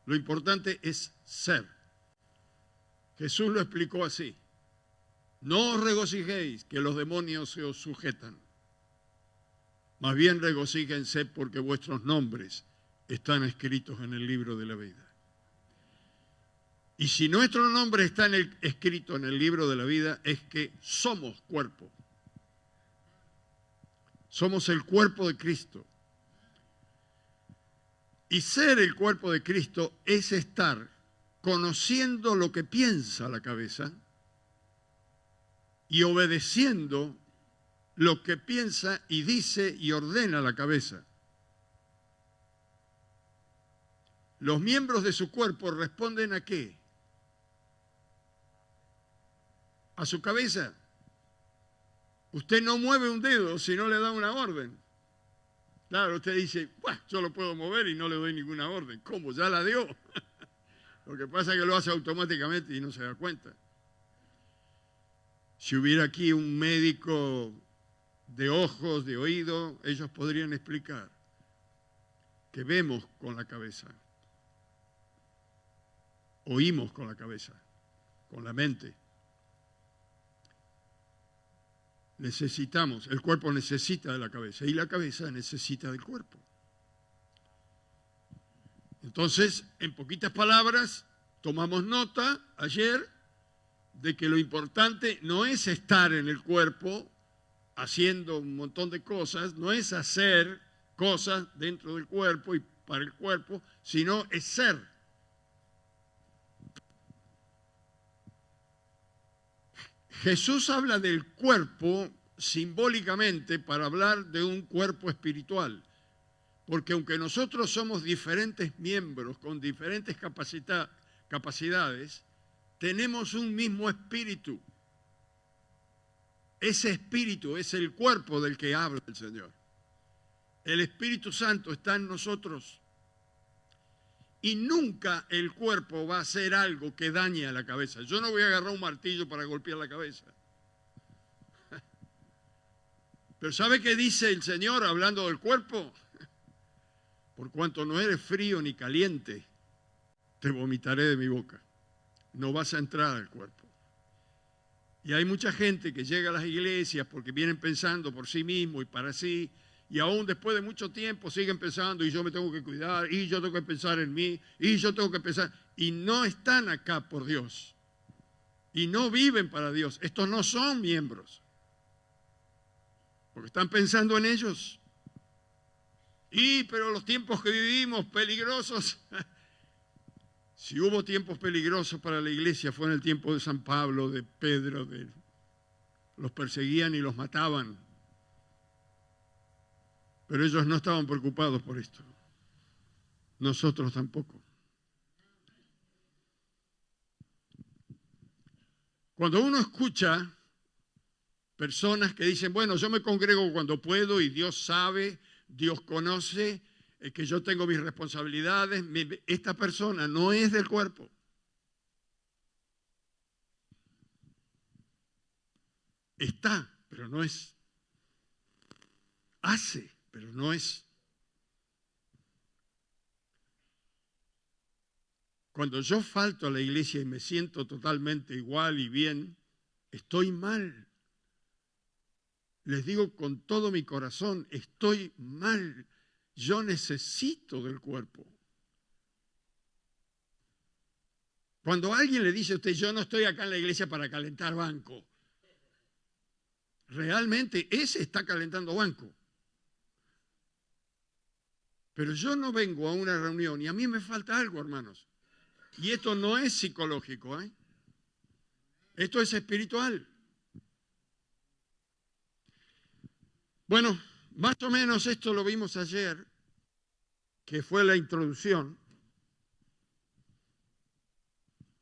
Lo importante es ser. Jesús lo explicó así. No os regocijéis que los demonios se os sujetan. Más bien regocíjense porque vuestros nombres están escritos en el libro de la vida. Y si nuestro nombre está escrito en el libro de la vida, es que somos cuerpo. Somos el cuerpo de Cristo. Y ser el cuerpo de Cristo es estar conociendo lo que piensa la cabeza y obedeciendo lo que piensa y dice y ordena la cabeza. Los miembros de su cuerpo responden ¿a qué? A su cabeza. Usted no mueve un dedo si no le da una orden. Claro, usted dice, bueno, yo lo puedo mover y no le doy ninguna orden. ¿Cómo? Ya la dio. Lo que pasa es que lo hace automáticamente y no se da cuenta. Si hubiera aquí un médico de ojos, de oído, ellos podrían explicar que vemos con la cabeza, oímos con la cabeza, con la mente. Necesitamos, el cuerpo necesita de la cabeza y la cabeza necesita del cuerpo. Entonces, en poquitas palabras, tomamos nota ayer de que lo importante no es estar en el cuerpo haciendo un montón de cosas, no es hacer cosas dentro del cuerpo y para el cuerpo, sino es ser. Jesús habla del cuerpo simbólicamente para hablar de un cuerpo espiritual, porque aunque nosotros somos diferentes miembros con diferentes capacidades, tenemos un mismo espíritu. Ese espíritu es el cuerpo del que habla el Señor. El Espíritu Santo está en nosotros. Y nunca el cuerpo va a hacer algo que dañe a la cabeza. Yo no voy a agarrar un martillo para golpear la cabeza. Pero ¿sabe qué dice el Señor hablando del cuerpo? Por cuanto no eres frío ni caliente, te vomitaré de mi boca. No vas a entrar al cuerpo. Y hay mucha gente que llega a las iglesias porque vienen pensando por sí mismo y para sí, y aún después de mucho tiempo siguen pensando, y yo me tengo que cuidar, y yo tengo que pensar en mí, y yo tengo que pensar, y no están acá por Dios, y no viven para Dios. Estos no son miembros, porque están pensando en ellos. Pero los tiempos que vivimos, peligrosos. Si hubo tiempos peligrosos para la iglesia, fue en el tiempo de San Pablo, de Pedro, los perseguían y los mataban. Pero ellos no estaban preocupados por esto. Nosotros tampoco. Cuando uno escucha personas que dicen, bueno, yo me congrego cuando puedo y Dios sabe, Dios conoce, que yo tengo mis responsabilidades, esta persona no es del cuerpo. Está, pero no es. Hace, pero no es. Cuando yo falto a la iglesia y me siento totalmente igual y bien, estoy mal. Les digo con todo mi corazón, estoy mal. Yo necesito del cuerpo. Cuando alguien le dice a usted, yo no estoy acá en la iglesia para calentar banco, realmente ese está calentando banco. Pero yo no vengo a una reunión y a mí me falta algo, hermanos. Y esto no es psicológico, ¿eh? Esto es espiritual. Bueno, más o menos esto lo vimos ayer, que fue la introducción.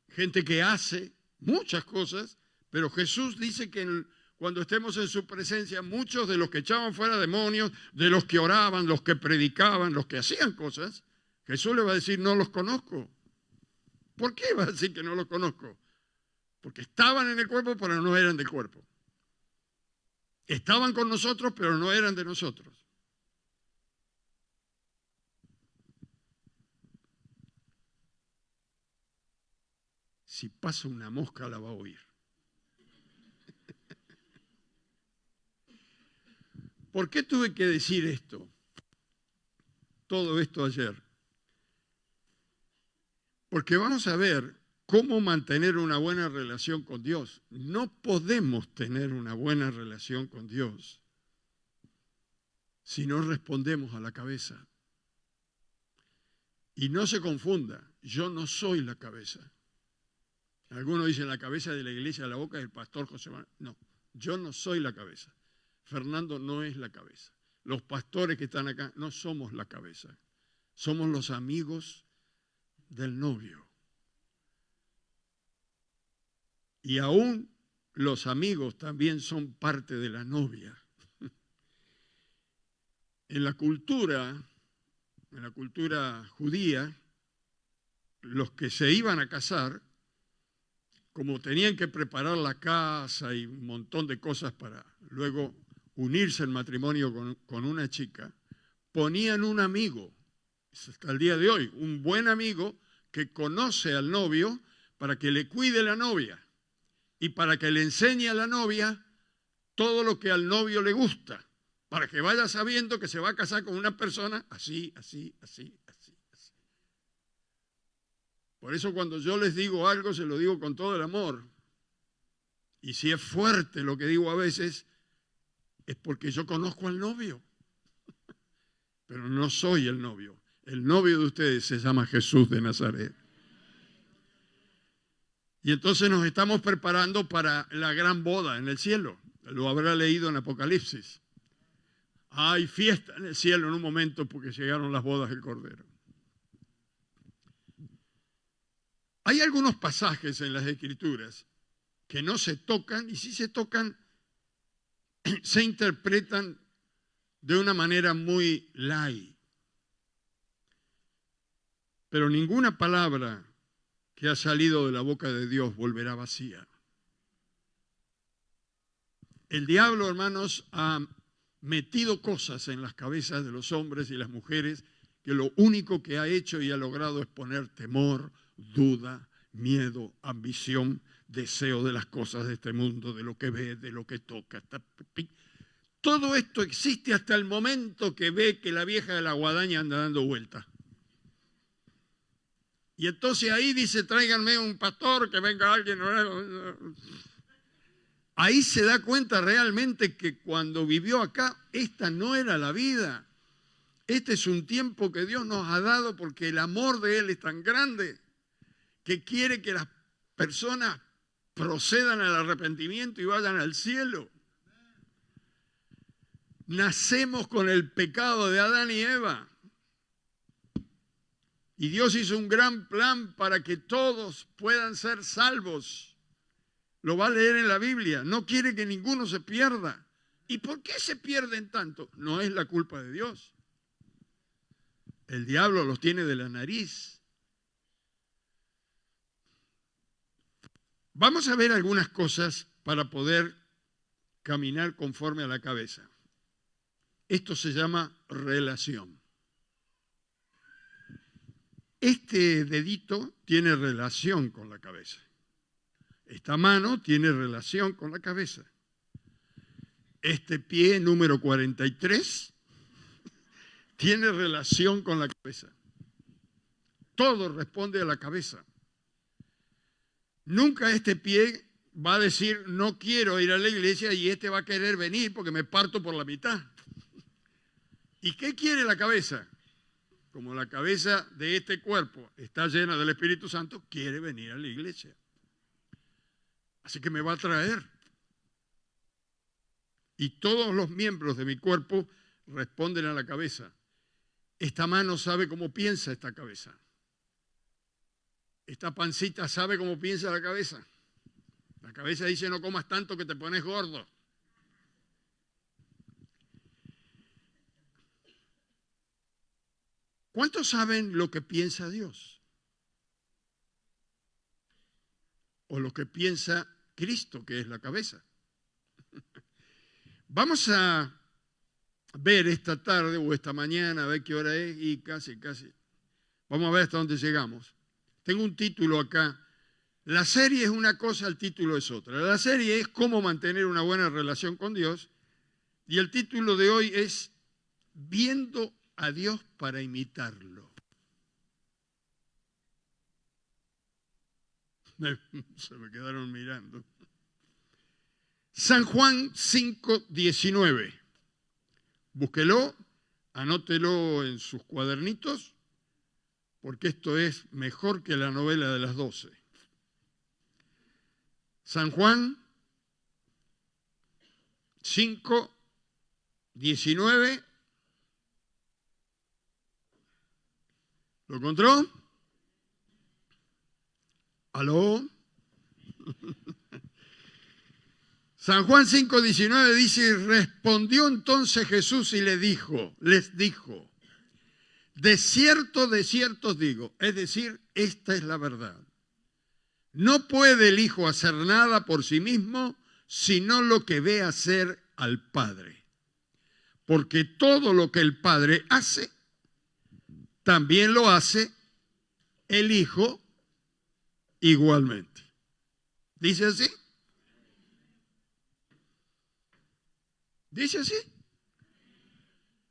Gente que hace muchas cosas, pero Jesús dice que cuando estemos en su presencia, muchos de los que echaban fuera demonios, de los que oraban, los que predicaban, los que hacían cosas, Jesús le va a decir, no los conozco. ¿Por qué va a decir que no los conozco? Porque estaban en el cuerpo, pero no eran del cuerpo. Estaban con nosotros, pero no eran de nosotros. si pasa una mosca la va a oír. ¿Por qué tuve que decir esto? Todo esto ayer. Porque vamos a ver cómo mantener una buena relación con Dios. No podemos tener una buena relación con Dios si no respondemos a la cabeza. Y no se confunda, yo no soy la cabeza. Algunos dicen la cabeza de la iglesia, la boca del pastor José Manuel. No, yo no soy la cabeza. Fernando no es la cabeza. Los pastores que están acá no somos la cabeza. Somos los amigos del novio. Y aún los amigos también son parte de la novia. En la cultura judía, los que se iban a casar, como tenían que preparar la casa y un montón de cosas para luego unirse en matrimonio con una chica, ponían un amigo, hasta el día de hoy, un buen amigo que conoce al novio para que le cuide la novia y para que le enseñe a la novia todo lo que al novio le gusta, para que vaya sabiendo que se va a casar con una persona así, así, así, así, así. Por eso cuando yo les digo algo, se lo digo con todo el amor. Y si es fuerte lo que digo a veces, es porque yo conozco al novio. Pero no soy el novio. El novio de ustedes se llama Jesús de Nazaret. Y entonces nos estamos preparando para la gran boda en el cielo. Lo habrá leído en Apocalipsis. Hay fiesta en el cielo en un momento porque llegaron las bodas del Cordero. Hay algunos pasajes en las Escrituras que no se tocan y si se tocan, se interpretan de una manera muy light. Pero ninguna palabra que ha salido de la boca de Dios volverá vacía. El diablo, hermanos, ha metido cosas en las cabezas de los hombres y las mujeres que lo único que ha hecho y ha logrado es poner temor, duda, miedo, ambición, deseo de las cosas de este mundo, de lo que ve, de lo que toca. Todo esto existe hasta el momento que ve que la vieja de la guadaña anda dando vueltas. Y entonces ahí dice, tráiganme un pastor, que venga alguien. Ahí se da cuenta realmente que cuando vivió acá, esta no era la vida. Este es un tiempo que Dios nos ha dado porque el amor de Él es tan grande que quiere que las personas procedan al arrepentimiento y vayan al cielo. Nacemos con el pecado de Adán y Eva. Y Dios hizo un gran plan para que todos puedan ser salvos. Lo va a leer en la Biblia. No quiere que ninguno se pierda. ¿Y por qué se pierden tanto? No es la culpa de Dios. El diablo los tiene de la nariz. Vamos a ver algunas cosas para poder caminar conforme a la cabeza. Esto se llama relación. Este dedito tiene relación con la cabeza. Esta mano tiene relación con la cabeza. Este pie número 43 tiene relación con la cabeza. Todo responde a la cabeza. Nunca este pie va a decir, no quiero ir a la iglesia y este va a querer venir porque me parto por la mitad. ¿Y qué quiere la cabeza? Como la cabeza de este cuerpo está llena del Espíritu Santo, quiere venir a la iglesia. Así que me va a traer. Y todos los miembros de mi cuerpo responden a la cabeza. Esta mano sabe cómo piensa esta cabeza. Esta pancita sabe cómo piensa la cabeza. La cabeza dice, no comas tanto que te pones gordo. ¿Cuántos saben lo que piensa Dios? O lo que piensa Cristo, que es la cabeza. Vamos a ver esta tarde o esta mañana, a ver qué hora es y casi. Vamos a ver hasta dónde llegamos. Tengo un título acá, La serie es una cosa, el título es otra. La serie es cómo mantener una buena relación con Dios y el título de hoy es Viendo a Dios para imitarlo. Se me quedaron mirando. San Juan 5:19. Búsquelo, anótelo en sus cuadernitos, porque esto es mejor que la novela de las 12. San Juan 5:19. ¿Lo encontró? ¿Aló? San Juan 5:19 dice, respondió entonces Jesús y les dijo, de cierto os digo, es decir, esta es la verdad. No puede el Hijo hacer nada por sí mismo, sino lo que ve hacer al Padre. Porque todo lo que el Padre hace, también lo hace el Hijo igualmente. ¿Dice así? ¿Dice así?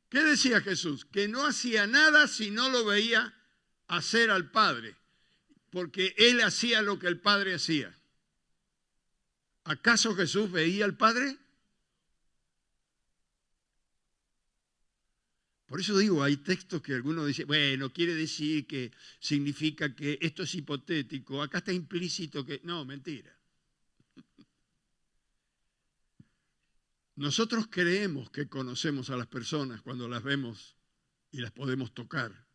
¿Qué decía Jesús? Que no hacía nada si no lo veía hacer al Padre, porque Él hacía lo que el Padre hacía. ¿Acaso Jesús veía al Padre? Por eso digo, hay textos que algunos dicen, bueno, quiere decir que significa que esto es hipotético, acá está implícito que... No, mentira. Nosotros creemos que conocemos a las personas cuando las vemos y las podemos tocar.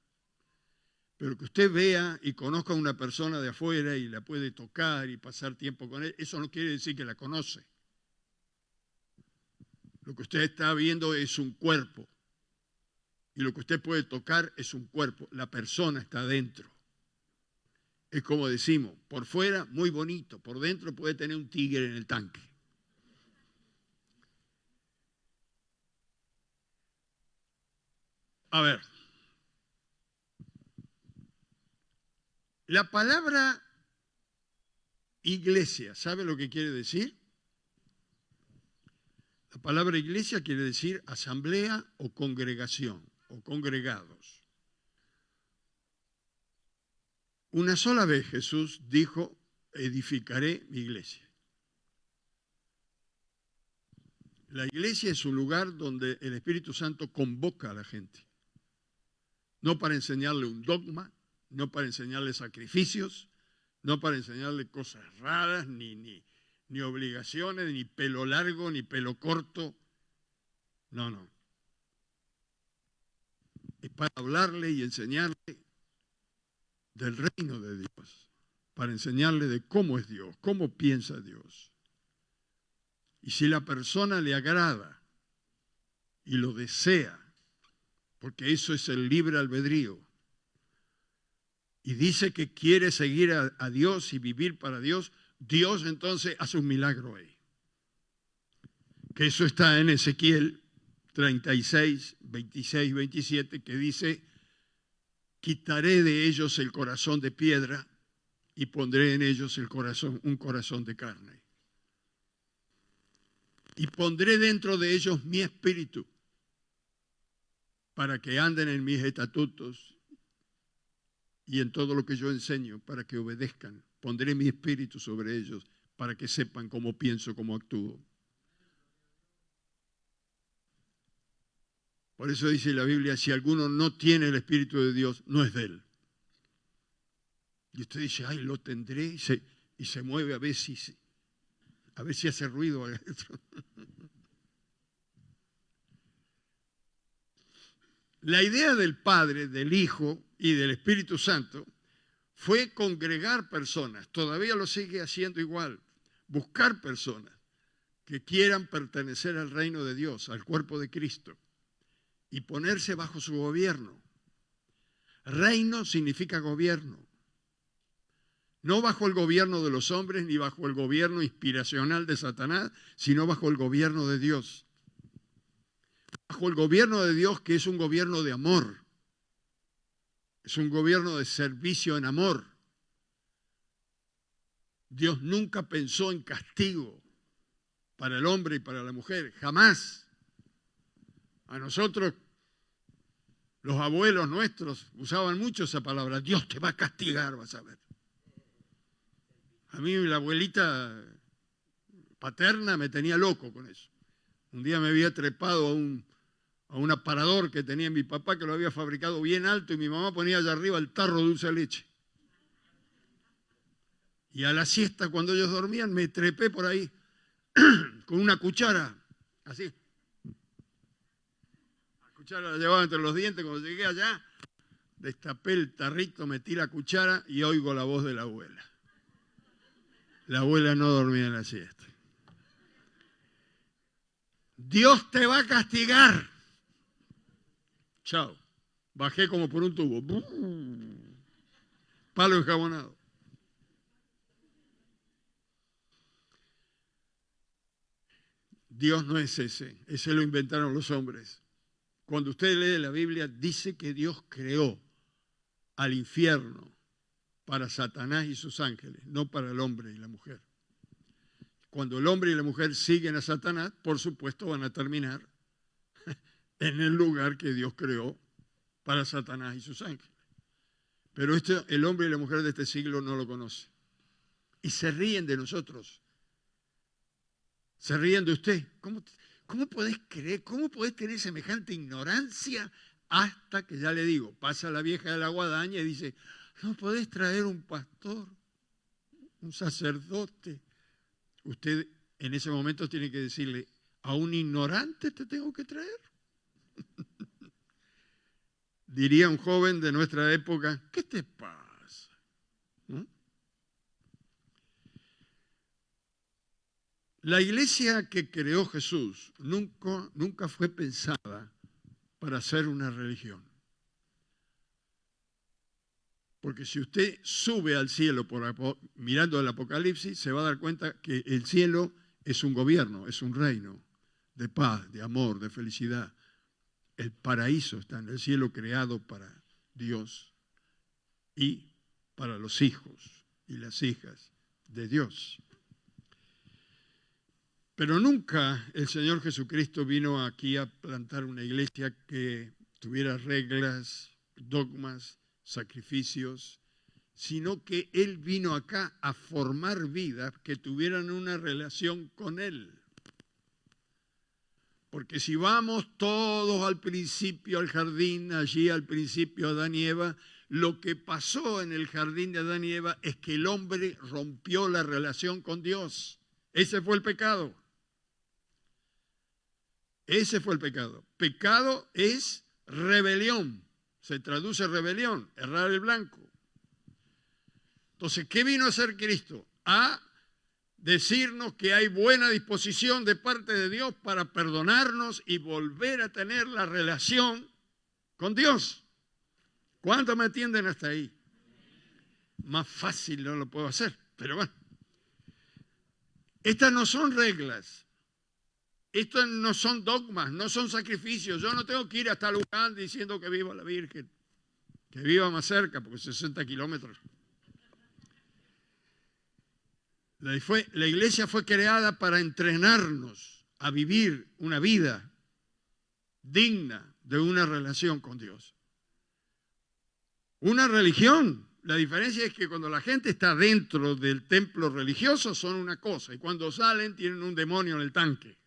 Pero que usted vea y conozca a una persona de afuera y la puede tocar y pasar tiempo con él, eso no quiere decir que la conoce. Lo que usted está viendo es un cuerpo. Y lo que usted puede tocar es un cuerpo. La persona está dentro. Es como decimos, por fuera muy bonito, por dentro puede tener un tigre en el tanque. A ver, la palabra iglesia, ¿sabe lo que quiere decir? La palabra iglesia quiere decir asamblea o congregación o congregados. Una sola vez Jesús dijo, edificaré mi iglesia. La iglesia es un lugar donde el Espíritu Santo convoca a la gente. No para enseñarle un dogma, no para enseñarle sacrificios, no para enseñarle cosas raras, ni obligaciones, ni pelo largo, ni pelo corto. No. Es para hablarle y enseñarle del reino de Dios, para enseñarle de cómo es Dios, cómo piensa Dios. Y si la persona le agrada y lo desea, porque eso es el libre albedrío, y dice que quiere seguir a Dios y vivir para Dios, Dios entonces hace un milagro ahí. Que eso está en Ezequiel 36, 26, 27, que dice, quitaré de ellos el corazón de piedra y pondré en ellos un corazón de carne. Y pondré dentro de ellos mi espíritu para que anden en mis estatutos y en todo lo que yo enseño, para que obedezcan. Pondré mi espíritu sobre ellos para que sepan cómo pienso, cómo actúo. Por eso dice la Biblia, si alguno no tiene el Espíritu de Dios, no es de él. Y usted dice, ay, lo tendré, y se mueve a ver si hace ruido adentro. La idea del Padre, del Hijo y del Espíritu Santo fue congregar personas, todavía lo sigue haciendo igual, buscar personas que quieran pertenecer al reino de Dios, al cuerpo de Cristo, y ponerse bajo su gobierno. Reino significa gobierno. No bajo el gobierno de los hombres ni bajo el gobierno inspiracional de Satanás, sino bajo el gobierno de Dios. Bajo el gobierno de Dios, que es un gobierno de amor. Es un gobierno de servicio en amor. Dios nunca pensó en castigo para el hombre y para la mujer, jamás. A nosotros, los abuelos nuestros usaban mucho esa palabra, Dios te va a castigar, vas a ver. A mí la abuelita paterna me tenía loco con eso. Un día me había trepado a un aparador que tenía mi papá, que lo había fabricado bien alto, y mi mamá ponía allá arriba el tarro de dulce de leche. Y a la siesta, cuando ellos dormían, me trepé por ahí con una cuchara, así. La cuchara la llevaba entre los dientes. Cuando llegué allá, destapé el tarrito, metí la cuchara y oigo la voz de la abuela. La abuela no dormía en la siesta. Dios te va a castigar. Chao. Bajé como por un tubo. Palo enjabonado. Dios no es ese lo inventaron los hombres. Cuando usted lee la Biblia, dice que Dios creó al infierno para Satanás y sus ángeles, no para el hombre y la mujer. Cuando el hombre y la mujer siguen a Satanás, por supuesto van a terminar en el lugar que Dios creó para Satanás y sus ángeles. Pero el hombre y la mujer de este siglo no lo conocen. Y se ríen de nosotros. Se ríen de usted. ¿Cómo podés creer? ¿Cómo podés tener semejante ignorancia? Hasta que, ya le digo, pasa la vieja de la guadaña y dice, no podés traer un pastor, un sacerdote. Usted en ese momento tiene que decirle, ¿a un ignorante te tengo que traer? Diría un joven de nuestra época, ¿qué te pasa? ¿No? La iglesia que creó Jesús nunca fue pensada para ser una religión. Porque si usted sube al cielo mirando el Apocalipsis, se va a dar cuenta que el cielo es un gobierno, es un reino de paz, de amor, de felicidad. El paraíso está en el cielo, creado para Dios y para los hijos y las hijas de Dios. Pero nunca el Señor Jesucristo vino aquí a plantar una iglesia que tuviera reglas, dogmas, sacrificios, sino que Él vino acá a formar vidas que tuvieran una relación con Él. Porque si vamos todos al principio al jardín, allí al principio Adán y Eva, lo que pasó en el jardín de Adán y Eva es que el hombre rompió la relación con Dios. Ese fue el pecado. Ese fue el pecado. Pecado es rebelión. Se traduce rebelión, errar el blanco. Entonces, ¿qué vino a hacer Cristo? A decirnos que hay buena disposición de parte de Dios para perdonarnos y volver a tener la relación con Dios. ¿Cuántos me entienden hasta ahí? Más fácil no lo puedo hacer, pero bueno. Estas no son reglas. Estos no son dogmas, no son sacrificios. Yo no tengo que ir hasta Luján diciendo que viva la Virgen, que viva más cerca, porque 60 kilómetros. La iglesia fue creada para entrenarnos a vivir una vida digna de una relación con Dios. Una religión. La diferencia es que cuando la gente está dentro del templo religioso son una cosa y cuando salen tienen un demonio en el tanque.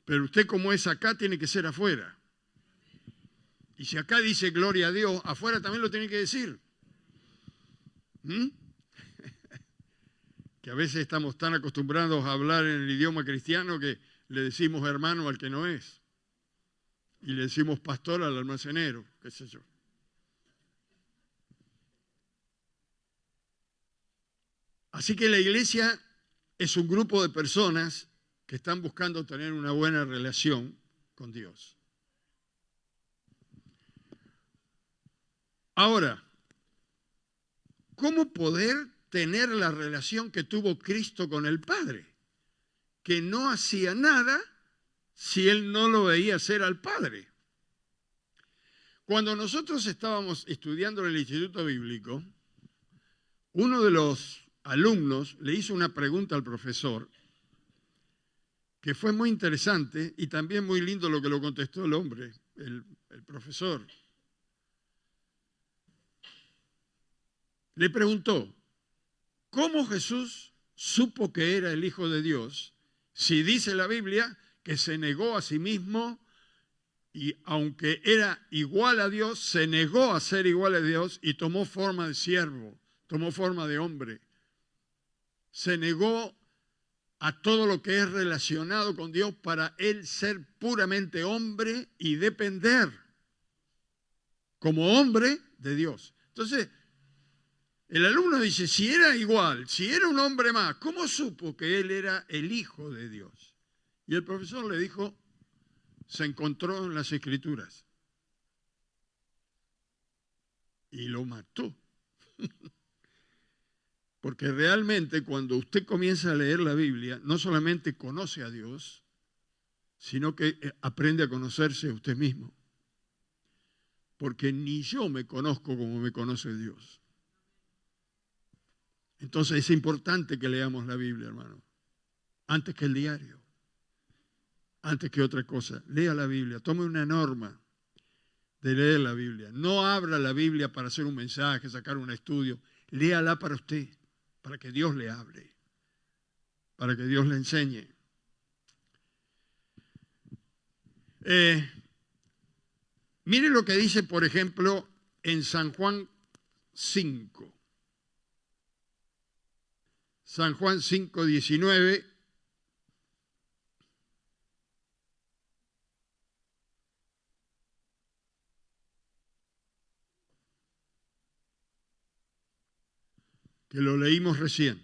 Pero usted como es acá tiene que ser afuera. Y si acá dice gloria a Dios, afuera también lo tiene que decir. Que a veces estamos tan acostumbrados a hablar en el idioma cristiano que le decimos hermano al que no es. Y le decimos pastor al almacenero, qué sé yo. Así que la iglesia es un grupo de personas que están buscando tener una buena relación con Dios. Ahora, ¿cómo poder tener la relación que tuvo Cristo con el Padre? Que no hacía nada si Él no lo veía hacer al Padre. Cuando nosotros estábamos estudiando en el Instituto Bíblico, uno de los alumnos le hizo una pregunta al profesor que fue muy interesante y también muy lindo lo que lo contestó el hombre, el profesor. Le preguntó, ¿cómo Jesús supo que era el Hijo de Dios si dice la Biblia que se negó a sí mismo y aunque era igual a Dios, se negó a ser igual a Dios y tomó forma de siervo, tomó forma de hombre? Se negó a todo lo que es relacionado con Dios para él ser puramente hombre y depender como hombre de Dios. Entonces, el alumno dice, si era igual, si era un hombre más, ¿cómo supo que él era el Hijo de Dios? Y el profesor le dijo, se encontró en las Escrituras y lo mató. Porque realmente cuando usted comienza a leer la Biblia, no solamente conoce a Dios, sino que aprende a conocerse a usted mismo. Porque ni yo me conozco como me conoce Dios. Entonces es importante que leamos la Biblia, hermano. Antes que el diario. Antes que otra cosa. Lea la Biblia. Tome una norma de leer la Biblia. No abra la Biblia para hacer un mensaje, sacar un estudio. Léala para usted. Para que Dios le hable, para que Dios le enseñe. Mire lo que dice, por ejemplo, en San Juan 5. San Juan 5, 19. Que lo leímos recién.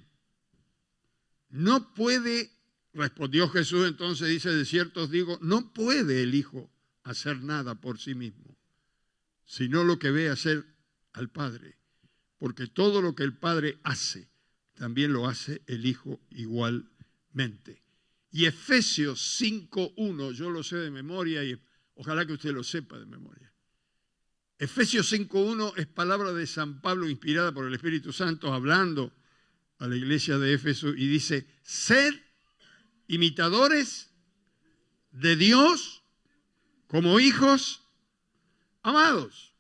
No puede, respondió Jesús entonces, dice, de cierto os digo, no puede el Hijo hacer nada por sí mismo, sino lo que ve hacer al Padre. Porque todo lo que el Padre hace, también lo hace el Hijo igualmente. Y Efesios 5:1, yo lo sé de memoria y ojalá que usted lo sepa de memoria. Efesios 5:1 es palabra de San Pablo inspirada por el Espíritu Santo hablando a la iglesia de Éfeso y dice, sed imitadores de Dios como hijos amados.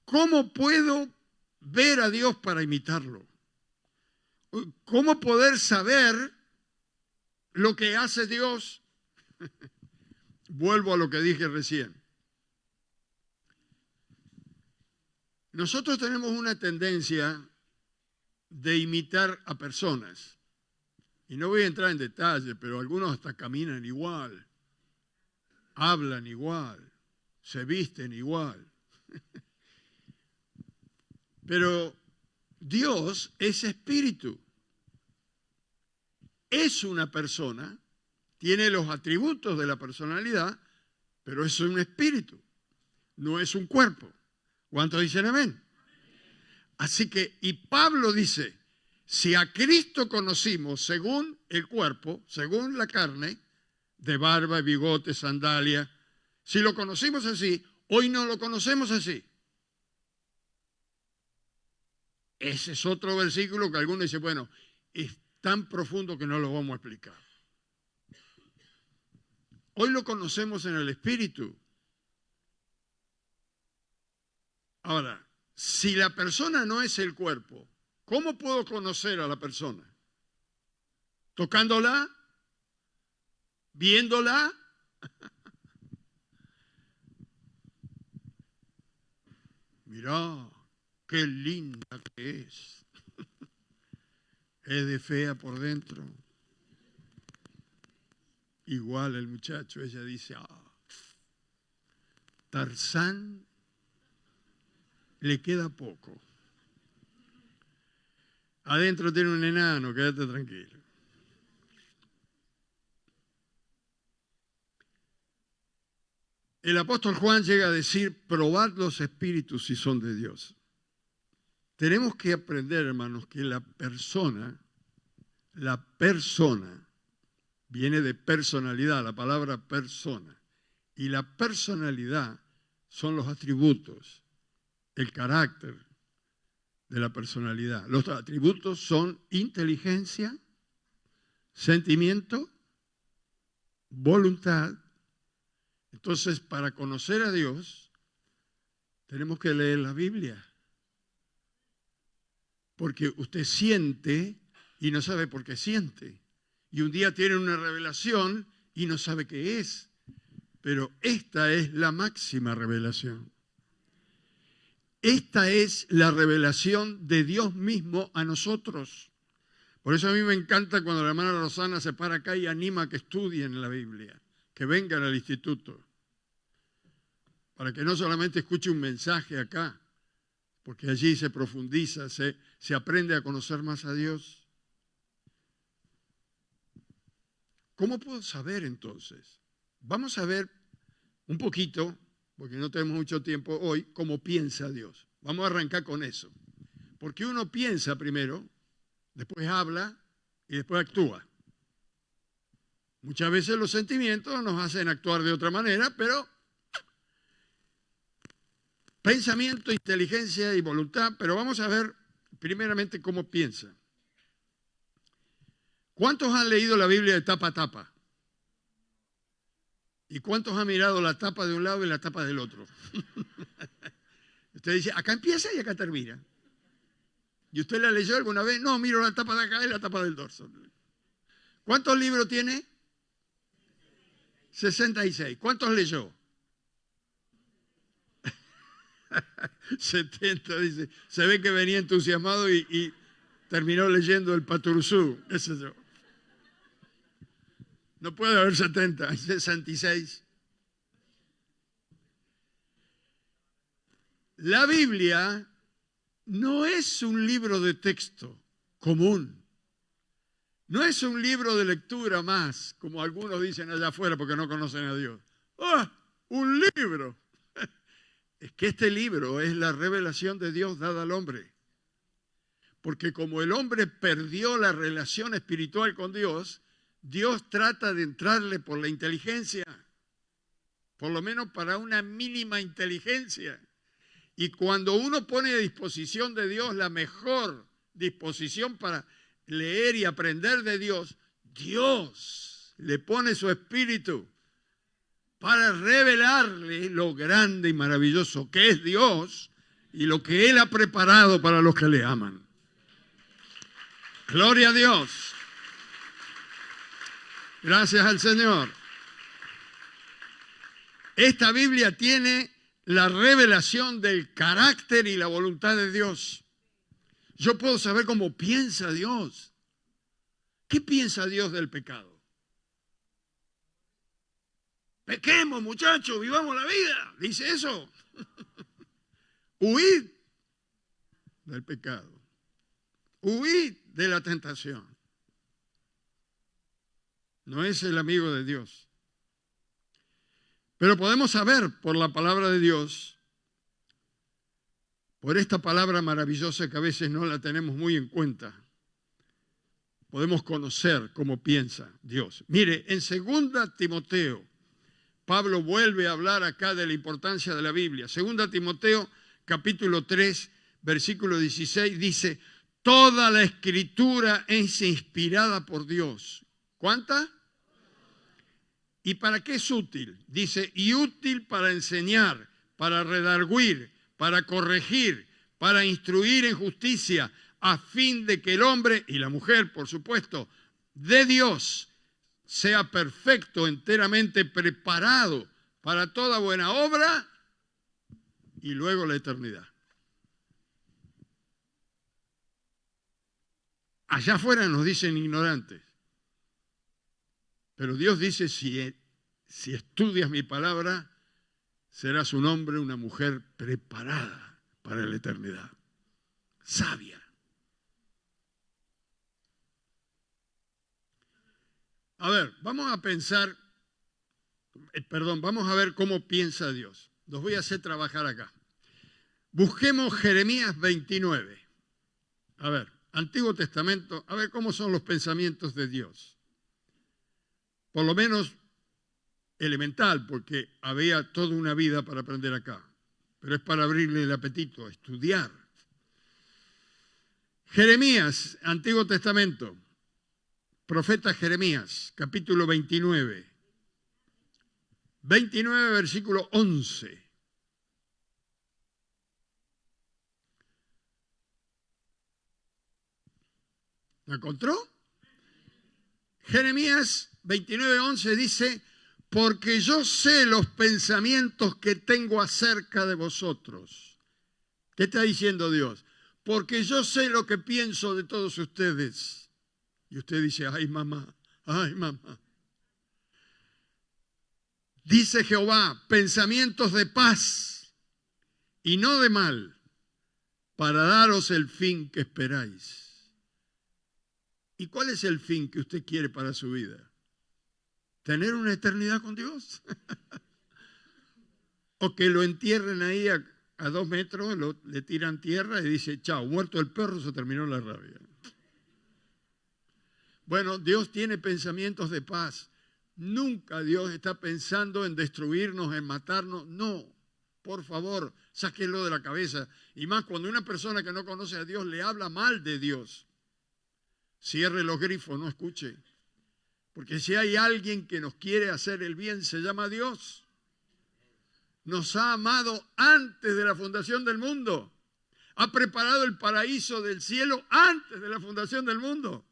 ¿Cómo puedo ver a Dios para imitarlo? ¿Cómo poder saber lo que hace Dios? Vuelvo a lo que dije recién. Nosotros tenemos una tendencia de imitar a personas. Y no voy a entrar en detalle, pero algunos hasta caminan igual, hablan igual, se visten igual. Pero Dios es espíritu. Es una persona, tiene los atributos de la personalidad, pero es un espíritu, no es un cuerpo. ¿Cuántos dicen amén? Así que, y Pablo dice, si a Cristo conocimos según el cuerpo, según la carne, de barba, bigote, sandalia, si lo conocimos así, hoy no lo conocemos así. Ese es otro versículo que algunos dicen, bueno, es tan profundo que no lo vamos a explicar. Hoy lo conocemos en el Espíritu. Ahora, si la persona no es el cuerpo, ¿cómo puedo conocer a la persona? ¿Tocándola? ¿Viéndola? Mirá, qué linda que es. Es de fea por dentro. Igual el muchacho, ella dice, Tarzán le queda poco. Adentro tiene un enano, quédate tranquilo. El apóstol Juan llega a decir, probad los espíritus si son de Dios. Tenemos que aprender, hermanos, que la persona viene de personalidad, la palabra persona. Y la personalidad son los atributos, el carácter, de la personalidad. Los atributos son inteligencia, sentimiento, voluntad. Entonces, para conocer a Dios, tenemos que leer la Biblia. Porque usted siente y no sabe por qué siente. Y un día tiene una revelación y no sabe qué es. Pero esta es la máxima revelación. Esta es la revelación de Dios mismo a nosotros. Por eso a mí me encanta cuando la hermana Rosana se para acá y anima a que estudien la Biblia, que vengan al instituto, para que no solamente escuche un mensaje acá, porque allí se profundiza, se aprende a conocer más a Dios. ¿Cómo puedo saber entonces? Vamos a ver un poquito, porque no tenemos mucho tiempo hoy, cómo piensa Dios. Vamos a arrancar con eso. Porque uno piensa primero, después habla y después actúa. Muchas veces los sentimientos nos hacen actuar de otra manera, pero pensamiento, inteligencia y voluntad, pero vamos a ver primeramente cómo piensa. ¿Cuántos han leído la Biblia de tapa a tapa? ¿Y cuántos han mirado la tapa de un lado y la tapa del otro? Usted dice, acá empieza y acá termina. ¿Y usted la leyó alguna vez? No, miro la tapa de acá y la tapa del dorso. ¿Cuántos libros tiene? 66. ¿Cuántos leyó? 70, dice. Se ve que venía entusiasmado y terminó leyendo el Paturuzú. Ese es yo. No puede haber 70, hay 66. La Biblia no es un libro de texto común. No es un libro de lectura más, como algunos dicen allá afuera porque no conocen a Dios. ¡Ah! ¡Un libro! Es que este libro es la revelación de Dios dada al hombre. Porque como el hombre perdió la relación espiritual con Dios, Dios trata de entrarle por la inteligencia, por lo menos para una mínima inteligencia. Y cuando uno pone a disposición de Dios la mejor disposición para leer y aprender de Dios, Dios le pone su espíritu para revelarle lo grande y maravilloso que es Dios y lo que Él ha preparado para los que le aman. Gloria a Dios. Gracias al Señor. Esta Biblia tiene la revelación del carácter y la voluntad de Dios. Yo puedo saber cómo piensa Dios. ¿Qué piensa Dios del pecado? Pequemos, muchachos, vivamos la vida. Dice eso. Huid del pecado. Huid de la tentación. No es el amigo de Dios. Pero podemos saber por la palabra de Dios, por esta palabra maravillosa que a veces no la tenemos muy en cuenta, podemos conocer cómo piensa Dios. Mire, en 2 Timoteo, Pablo vuelve a hablar acá de la importancia de la Biblia. 2 Timoteo, capítulo 3, versículo 16, dice, toda la escritura es inspirada por Dios. ¿Cuánta? ¿Y para qué es útil? Dice, y útil para enseñar, para redarguir, para corregir, para instruir en justicia, a fin de que el hombre, y la mujer, por supuesto, de Dios, sea perfecto, enteramente preparado para toda buena obra y luego la eternidad. Allá afuera nos dicen ignorantes. Pero Dios dice, si estudias mi palabra, serás un hombre, una mujer preparada para la eternidad. Sabia. A ver, vamos a ver cómo piensa Dios. Los voy a hacer trabajar acá. Busquemos Jeremías 29. A ver, Antiguo Testamento, a ver cómo son los pensamientos de Dios. Por lo menos elemental, porque había toda una vida para aprender acá. Pero es para abrirle el apetito, estudiar. Jeremías, Antiguo Testamento, profeta Jeremías, capítulo 29. 29, versículo 11. ¿Lo encontró? Jeremías 29, 11 dice: porque yo sé los pensamientos que tengo acerca de vosotros. ¿Qué está diciendo Dios? Porque yo sé lo que pienso de todos ustedes. Y usted dice: ay mamá, ay mamá. Dice Jehová: pensamientos de paz y no de mal, para daros el fin que esperáis. ¿Y cuál es el fin que usted quiere para su vida? ¿Tener una eternidad con Dios? ¿O que lo entierren ahí a 2 metros, le tiran tierra y dice: chao, muerto el perro, se terminó la rabia? Bueno, Dios tiene pensamientos de paz. Nunca Dios está pensando en destruirnos, en matarnos. No, por favor, sáquenlo de la cabeza. Y más cuando una persona que no conoce a Dios le habla mal de Dios. Cierre los grifos, no escuche. Porque si hay alguien que nos quiere hacer el bien, se llama Dios. Nos ha amado antes de la fundación del mundo. Ha preparado el paraíso del cielo antes de la fundación del mundo.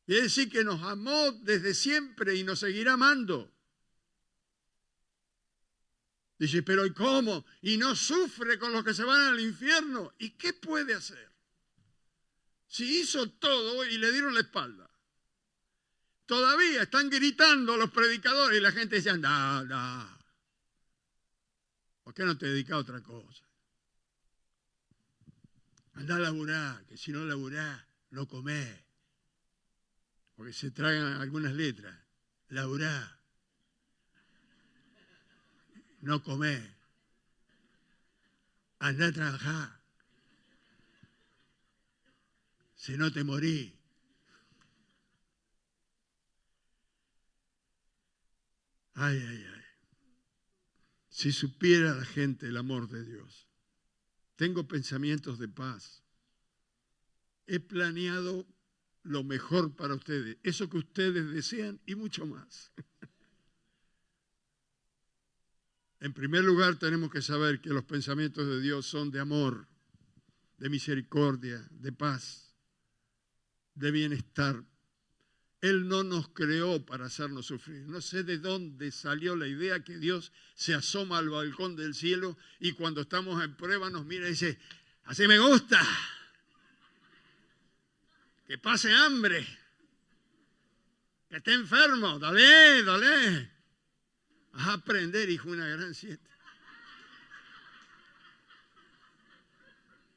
Quiere decir que nos amó desde siempre y nos seguirá amando. Dice: pero ¿y cómo? Y no sufre con los que se van al infierno. ¿Y qué puede hacer? Si hizo todo y le dieron la espalda. Todavía están gritando los predicadores y la gente dice: anda. ¿Por qué no te dedicas a otra cosa? Anda a laburar, que si no laburás, no comés. Porque se tragan algunas letras. Laburá, no comés. Anda a trabajar. Si no te morís. Ay, ay, ay. Si supiera la gente el amor de Dios. Tengo pensamientos de paz. He planeado lo mejor para ustedes. Eso que ustedes desean y mucho más. En primer lugar, tenemos que saber que los pensamientos de Dios son de amor, de misericordia, de paz, de bienestar. Él no nos creó para hacernos sufrir. No sé de dónde salió la idea que Dios se asoma al balcón del cielo y cuando estamos en prueba nos mira y dice: así me gusta, que pase hambre, que esté enfermo, dale. Vas a aprender, hijo, una gran siesta.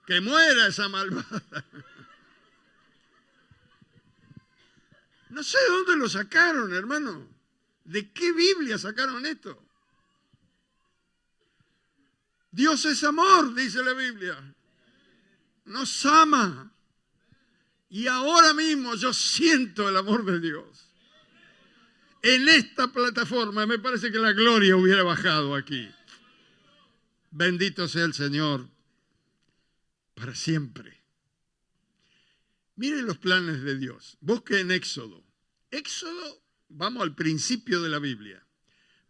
Que muera esa malvada. No sé de dónde lo sacaron, hermano. ¿De qué Biblia sacaron esto? Dios es amor, dice la Biblia. Nos ama. Y ahora mismo yo siento el amor de Dios. En esta plataforma me parece que la gloria hubiera bajado aquí. Bendito sea el Señor para siempre. Miren los planes de Dios. Busque en Éxodo. Éxodo, vamos al principio de la Biblia.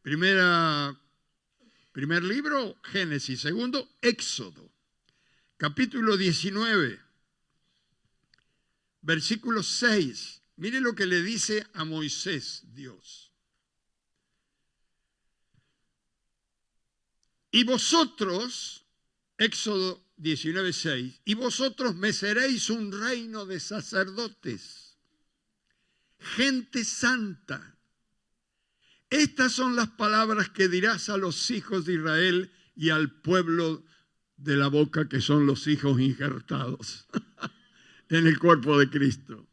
Primer libro, Génesis. Segundo, Éxodo. Capítulo 19, versículo 6. Mire lo que le dice a Moisés Dios. Y vosotros, Éxodo 19, 6, y vosotros me seréis un reino de sacerdotes, gente santa. Estas son las palabras que dirás a los hijos de Israel y al pueblo de la boca, que son los hijos injertados en el cuerpo de Cristo.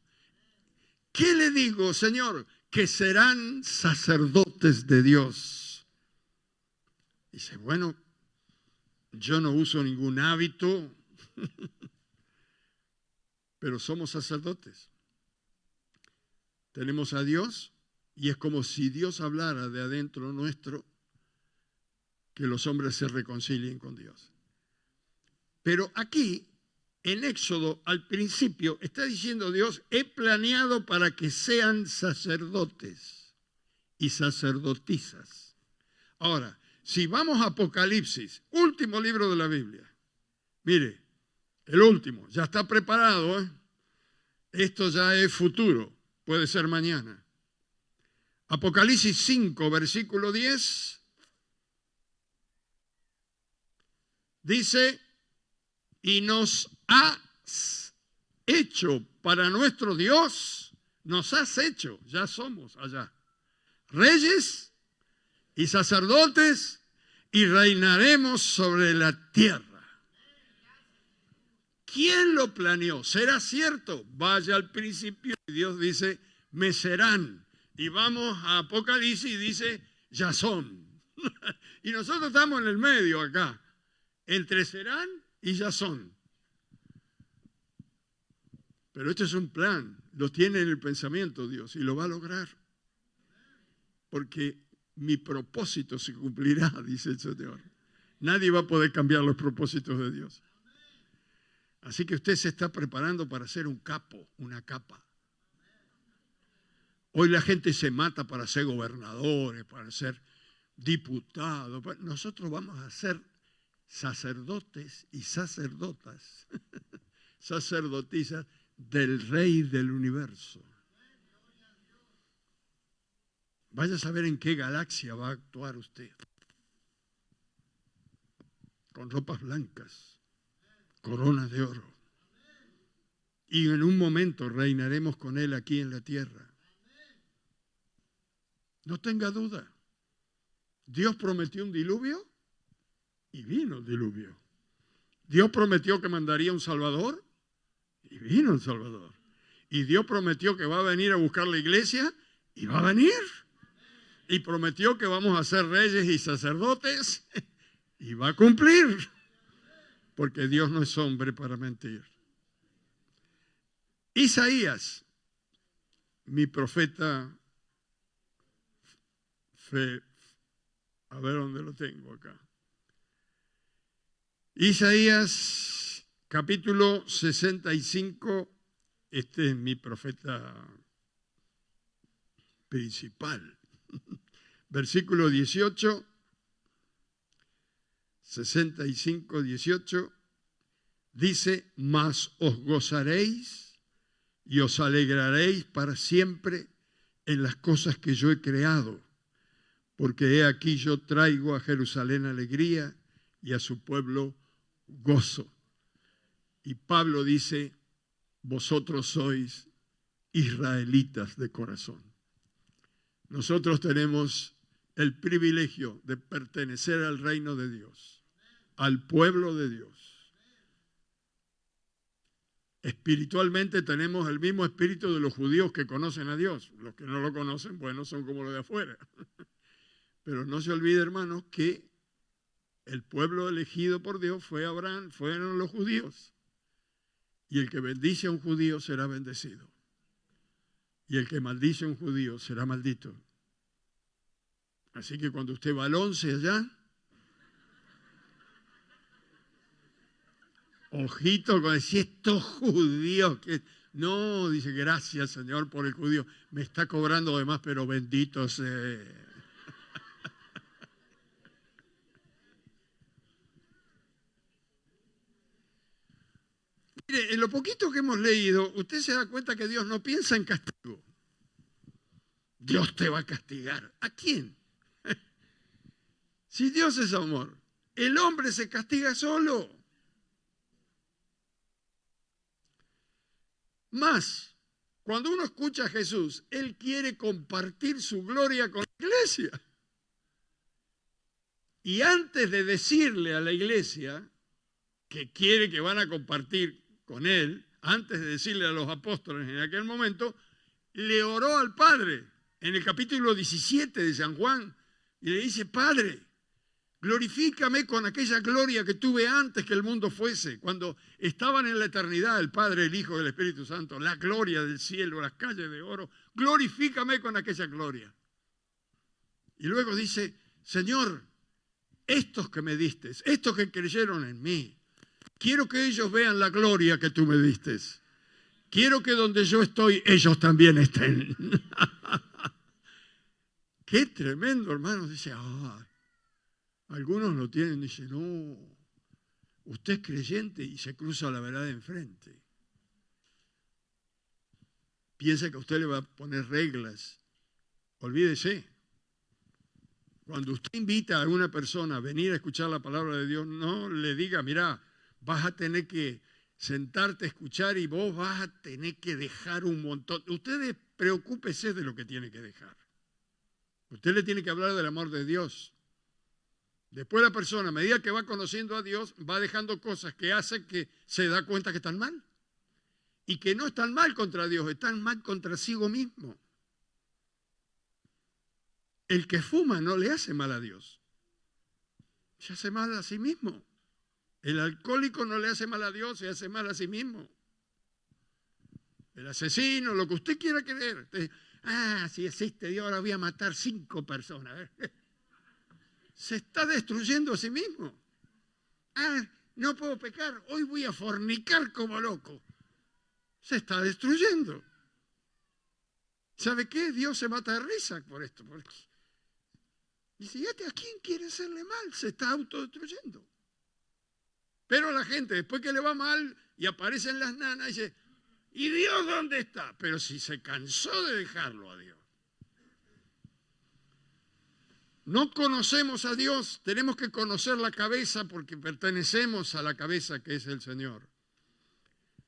¿Qué le digo, Señor? Que serán sacerdotes de Dios. Dice: bueno, yo no uso ningún hábito, pero somos sacerdotes. Tenemos a Dios y es como si Dios hablara de adentro nuestro, que los hombres se reconcilien con Dios. Pero aquí en Éxodo, al principio, está diciendo Dios, he planeado para que sean sacerdotes y sacerdotisas. Ahora, si vamos a Apocalipsis, último libro de la Biblia, mire, el último, ya está preparado, ¿eh? Esto ya es futuro, puede ser mañana. Apocalipsis 5, versículo 10, dice, y nos has hecho para nuestro Dios, nos has hecho, ya somos allá, reyes y sacerdotes y reinaremos sobre la tierra. ¿Quién lo planeó? ¿Será cierto? Vaya al principio y Dios dice, me serán. Y vamos a Apocalipsis y dice, ya son. Y nosotros estamos en el medio acá, entre serán y ya son. Pero este es un plan, lo tiene en el pensamiento Dios y lo va a lograr. Porque mi propósito se cumplirá, dice el Señor. Nadie va a poder cambiar los propósitos de Dios. Así que usted se está preparando para ser un capo, una capa. Hoy la gente se mata para ser gobernadores, para ser diputados. Nosotros vamos a ser sacerdotes y sacerdotas, sacerdotisas del Rey del universo. Vaya a saber en qué galaxia va a actuar usted. Con ropas blancas, coronas de oro. Y en un momento reinaremos con Él aquí en la tierra. No tenga duda. Dios prometió un diluvio y vino el diluvio. Dios prometió que mandaría un Salvador y vino el Salvador. Y Dios prometió que va a venir a buscar la iglesia y va a venir. Y prometió que vamos a ser reyes y sacerdotes y va a cumplir. Porque Dios no es hombre para mentir. Isaías, mi profeta, a ver dónde lo tengo acá. Isaías, capítulo 65, este es mi profeta principal. Versículo 18, 65, 18, dice, mas os gozaréis y os alegraréis para siempre en las cosas que yo he creado, porque he aquí yo traigo a Jerusalén alegría y a su pueblo gozo. Y Pablo dice, vosotros sois israelitas de corazón. Nosotros tenemos el privilegio de pertenecer al reino de Dios, al pueblo de Dios. Espiritualmente tenemos el mismo espíritu de los judíos que conocen a Dios. Los que no lo conocen, bueno, son como los de afuera. Pero no se olvide, hermanos, que el pueblo elegido por Dios fue Abraham, fueron los judíos. Y el que bendice a un judío será bendecido. Y el que maldice a un judío será maldito. Así que cuando usted va al 11 allá, ojito con decir, estos judíos que... No, dice, gracias Señor por el judío. Me está cobrando de más, pero bendito sea. Mire, en lo poquito que hemos leído, usted se da cuenta que Dios no piensa en castigo. Dios te va a castigar. ¿A quién? Si Dios es amor, el hombre se castiga solo. Más, cuando uno escucha a Jesús, Él quiere compartir su gloria con la iglesia. Y antes de decirle a la iglesia que quiere que van a compartir con Él, antes de decirle a los apóstoles en aquel momento, le oró al Padre en el capítulo 17 de San Juan y le dice, Padre, glorifícame con aquella gloria que tuve antes que el mundo fuese, cuando estaban en la eternidad el Padre, el Hijo y el Espíritu Santo, la gloria del cielo, las calles de oro, glorifícame con aquella gloria. Y luego dice, Señor, estos que me diste, estos que creyeron en mí, quiero que ellos vean la gloria que tú me diste. Quiero que donde yo estoy, ellos también estén. Qué tremendo, hermano. Dice, algunos lo tienen, dice, no, usted es creyente y se cruza la verdad enfrente. Piensa que a usted le va a poner reglas. Olvídese. Cuando usted invita a una persona a venir a escuchar la palabra de Dios, no le diga, mira, vas a tener que sentarte a escuchar y vos vas a tener que dejar un montón. Usted preocúpese de lo que tiene que dejar. Usted le tiene que hablar del amor de Dios. Después la persona, a medida que va conociendo a Dios, va dejando cosas que hacen que se da cuenta que están mal. Y que no están mal contra Dios, están mal contra sí mismo. El que fuma no le hace mal a Dios. Se hace mal a sí mismo. El alcohólico no le hace mal a Dios, se hace mal a sí mismo. El asesino, lo que usted quiera creer. Si existe Dios, ahora voy a matar 5 personas. Se está destruyendo a sí mismo. No puedo pecar, hoy voy a fornicar como loco. Se está destruyendo. ¿Sabe qué? Dios se mata de risa por esto. Porque dice, ¿a quién quiere hacerle mal? Se está autodestruyendo. Pero la gente, después que le va mal y aparecen las nanas, dice, ¿y Dios dónde está? Pero si se cansó de dejarlo a Dios. No conocemos a Dios, tenemos que conocer la cabeza porque pertenecemos a la cabeza que es el Señor.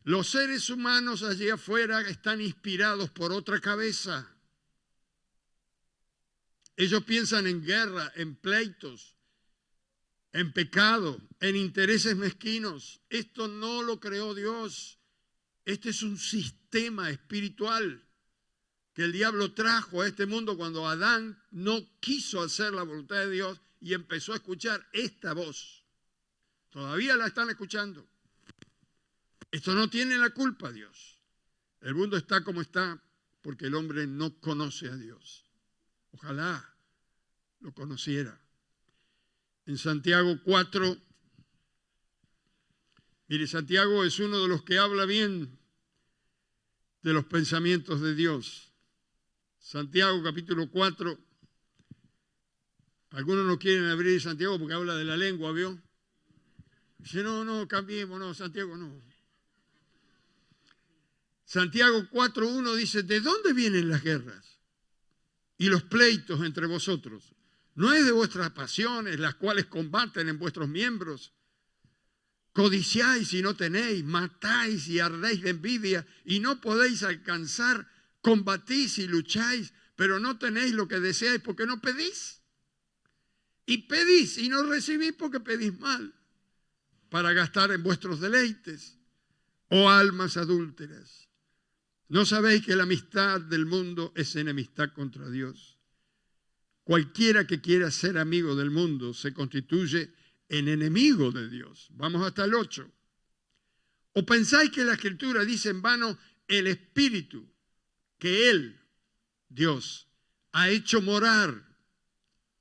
Los seres humanos allí afuera están inspirados por otra cabeza. Ellos piensan en guerra, en pleitos, en pecado, en intereses mezquinos. Esto no lo creó Dios. Este es un sistema espiritual que el diablo trajo a este mundo cuando Adán no quiso hacer la voluntad de Dios y empezó a escuchar esta voz. Todavía la están escuchando. Esto no tiene la culpa Dios. El mundo está como está porque el hombre no conoce a Dios. Ojalá lo conociera. En Santiago 4, mire, Santiago es uno de los que habla bien de los pensamientos de Dios. Santiago capítulo 4. Algunos no quieren abrir Santiago porque habla de la lengua, ¿vio? Dice, no, cambiemos, no, Santiago no. Santiago 4:1 dice, ¿de dónde vienen las guerras y los pleitos entre vosotros? ¿No es de vuestras pasiones las cuales combaten en vuestros miembros? Codiciáis y no tenéis, matáis y ardéis de envidia y no podéis alcanzar, combatís y lucháis, pero no tenéis lo que deseáis porque no pedís. Y pedís y no recibís porque pedís mal, para gastar en vuestros deleites, oh almas adúlteras. ¿No sabéis que la amistad del mundo es enemistad contra Dios? Cualquiera que quiera ser amigo del mundo se constituye en enemigo de Dios. Vamos hasta el 8. ¿O pensáis que la Escritura dice en vano el Espíritu que Él, Dios, ha hecho morar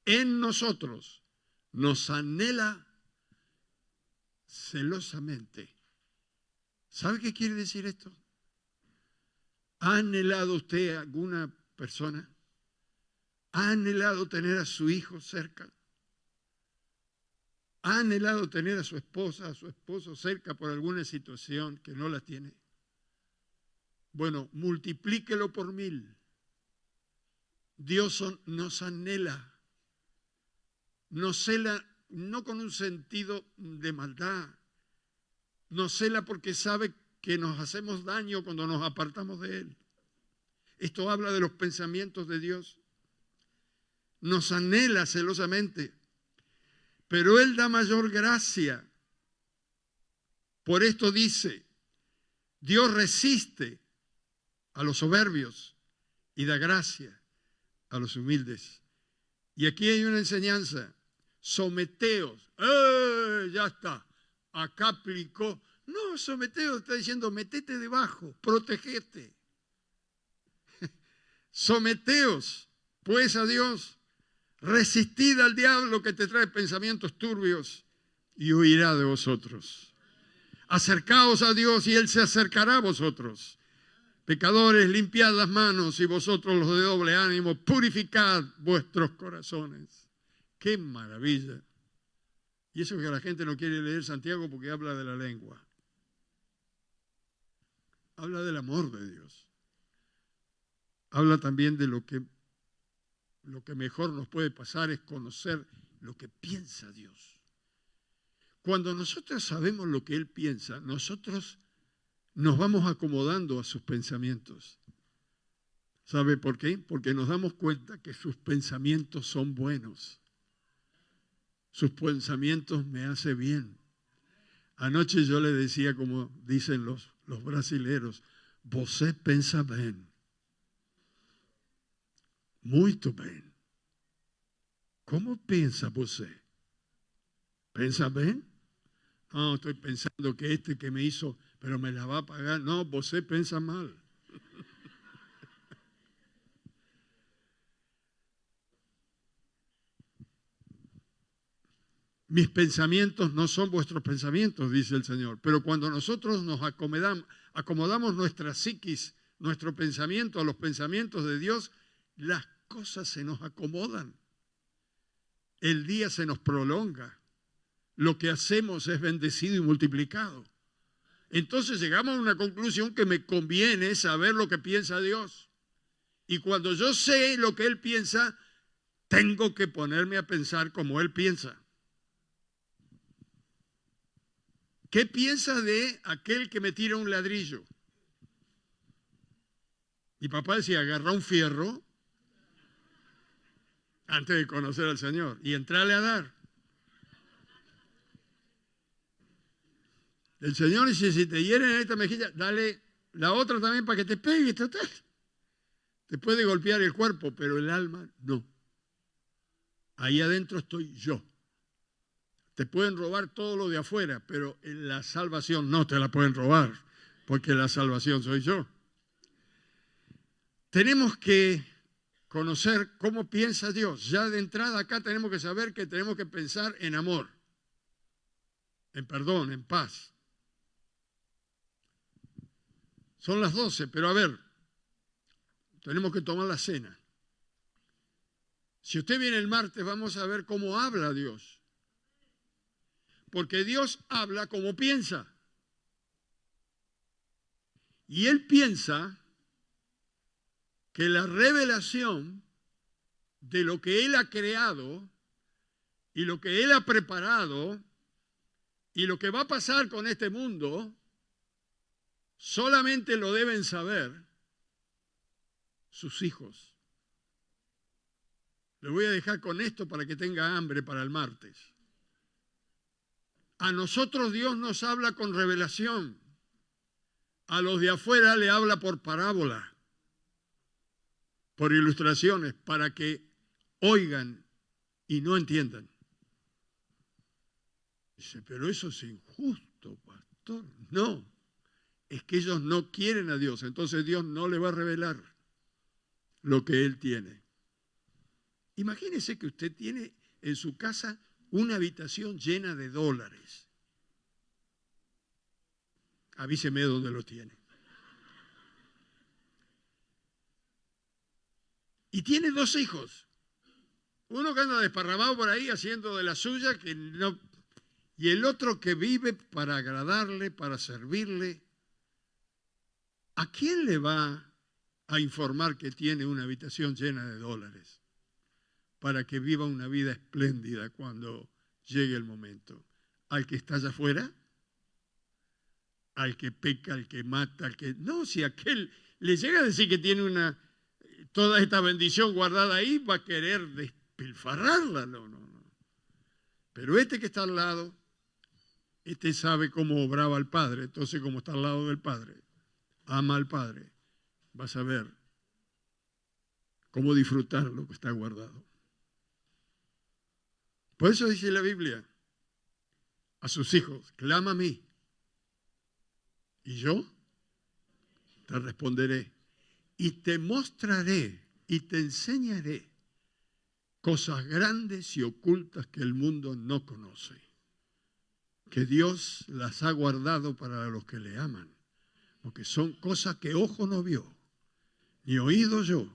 en nosotros, nos anhela celosamente? ¿Sabe qué quiere decir esto? ¿Ha anhelado usted a alguna persona? ¿Ha anhelado tener a su hijo cerca? ¿Ha anhelado tener a su esposa, a su esposo cerca por alguna situación que no la tiene? Bueno, multiplíquelo por 1000. Dios nos anhela. Nos cela no con un sentido de maldad. Nos cela porque sabe que nos hacemos daño cuando nos apartamos de Él. Esto habla de los pensamientos de Dios. Nos anhela celosamente, pero Él da mayor gracia. Por esto dice, Dios resiste a los soberbios y da gracia a los humildes. Y aquí hay una enseñanza, someteos. Ya está, acá aplicó. No, someteos está diciendo, metete debajo, protegete. Someteos, pues, a Dios. Resistid al diablo que te trae pensamientos turbios y huirá de vosotros. Acercaos a Dios y Él se acercará a vosotros. Pecadores, limpiad las manos y vosotros los de doble ánimo, purificad vuestros corazones. ¡Qué maravilla! Y eso que la gente no quiere leer Santiago porque habla de la lengua. Habla del amor de Dios. Habla también de lo que mejor nos puede pasar es conocer lo que piensa Dios. Cuando nosotros sabemos lo que Él piensa, nosotros nos vamos acomodando a sus pensamientos. ¿Sabe por qué? Porque nos damos cuenta que sus pensamientos son buenos. Sus pensamientos me hacen bien. Anoche yo le decía, como dicen los brasileros, você pensa bem. Muito bem. ¿Cómo piensa você? ¿Pensa bien? No, estoy pensando que este que me hizo, pero me la va a pagar. No, você piensa mal. Mis pensamientos no son vuestros pensamientos, dice el Señor. Pero cuando nosotros nos acomodamos nuestra psiquis, nuestro pensamiento a los pensamientos de Dios, las cosas se nos acomodan. El día se nos prolonga. Lo que hacemos es bendecido y multiplicado. Entonces llegamos a una conclusión que me conviene saber lo que piensa Dios. Y cuando yo sé lo que Él piensa, tengo que ponerme a pensar como Él piensa. ¿Qué piensa de aquel que me tira un ladrillo? Mi papá decía, agarra un fierro antes de conocer al Señor y entrarle a dar. El Señor dice, si te hieren en esta mejilla, dale la otra también para que te pegue, total. Te puede golpear el cuerpo, pero el alma no. Ahí adentro estoy yo. Te pueden robar todo lo de afuera, pero la salvación no te la pueden robar, porque la salvación soy yo. Tenemos que conocer cómo piensa Dios. Ya de entrada acá tenemos que saber que tenemos que pensar en amor, en perdón, en paz. Son las 12, pero a ver, tenemos que tomar la cena. Si usted viene el martes, vamos a ver cómo habla Dios. Porque Dios habla como piensa. Y Él piensa que la revelación de lo que Él ha creado y lo que Él ha preparado y lo que va a pasar con este mundo, solamente lo deben saber sus hijos. Le voy a dejar con esto para que tenga hambre para el martes. A nosotros Dios nos habla con revelación. A los de afuera le habla por parábola, por ilustraciones, para que oigan y no entiendan. Dice, pero eso es injusto, pastor. No, es que ellos no quieren a Dios. Entonces Dios no le va a revelar lo que Él tiene. Imagínese que usted tiene en su casa una habitación llena de dólares. Avíseme dónde lo tiene. Y tiene 2 hijos. Uno que anda desparramado por ahí haciendo de la suya, que no, y el otro que vive para agradarle, para servirle. ¿A quién le va a informar que tiene una habitación llena de dólares para que viva una vida espléndida cuando llegue el momento? ¿Al que está allá afuera? ¿Al que peca, al que mata, al que... No, si aquel le llega a decir que tiene toda esta bendición guardada ahí, va a querer despilfarrarla. No. Pero este que está al lado, este sabe cómo obraba el Padre. Entonces, como está al lado del Padre, ama al Padre, va a saber cómo disfrutar lo que está guardado. Por eso dice la Biblia a sus hijos, clama a mí y yo te responderé y te mostraré y te enseñaré cosas grandes y ocultas que el mundo no conoce. que Dios las ha guardado para los que le aman. Porque son cosas que ojo no vio, ni oído oyó,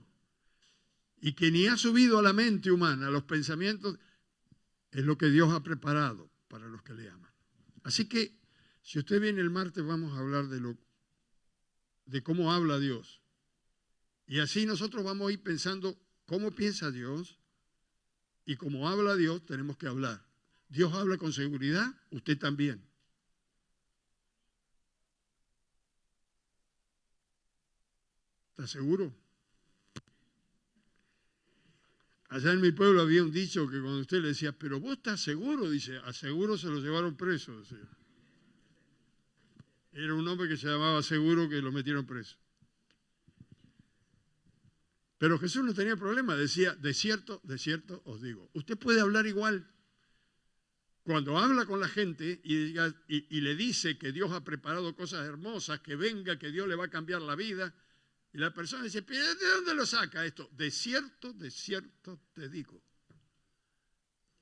y que ni ha subido a la mente humana, a los pensamientos, es lo que Dios ha preparado para los que le aman. Así que, si usted viene el martes, vamos a hablar de cómo habla Dios. Y así nosotros vamos a ir pensando cómo piensa Dios, y cómo habla Dios, tenemos que hablar. Dios habla con seguridad, usted también. ¿Está seguro? Allá en mi pueblo había un dicho que cuando usted le decía, pero vos estás seguro, dice, a seguro se lo llevaron preso. O sea, era un hombre que se llamaba Seguro que lo metieron preso. Pero Jesús no tenía problema, decía, de cierto os digo. Usted puede hablar igual. Cuando habla con la gente y le dice que Dios ha preparado cosas hermosas, que venga, que Dios le va a cambiar la vida, y la persona dice, ¿pero de dónde lo saca esto? De cierto te digo.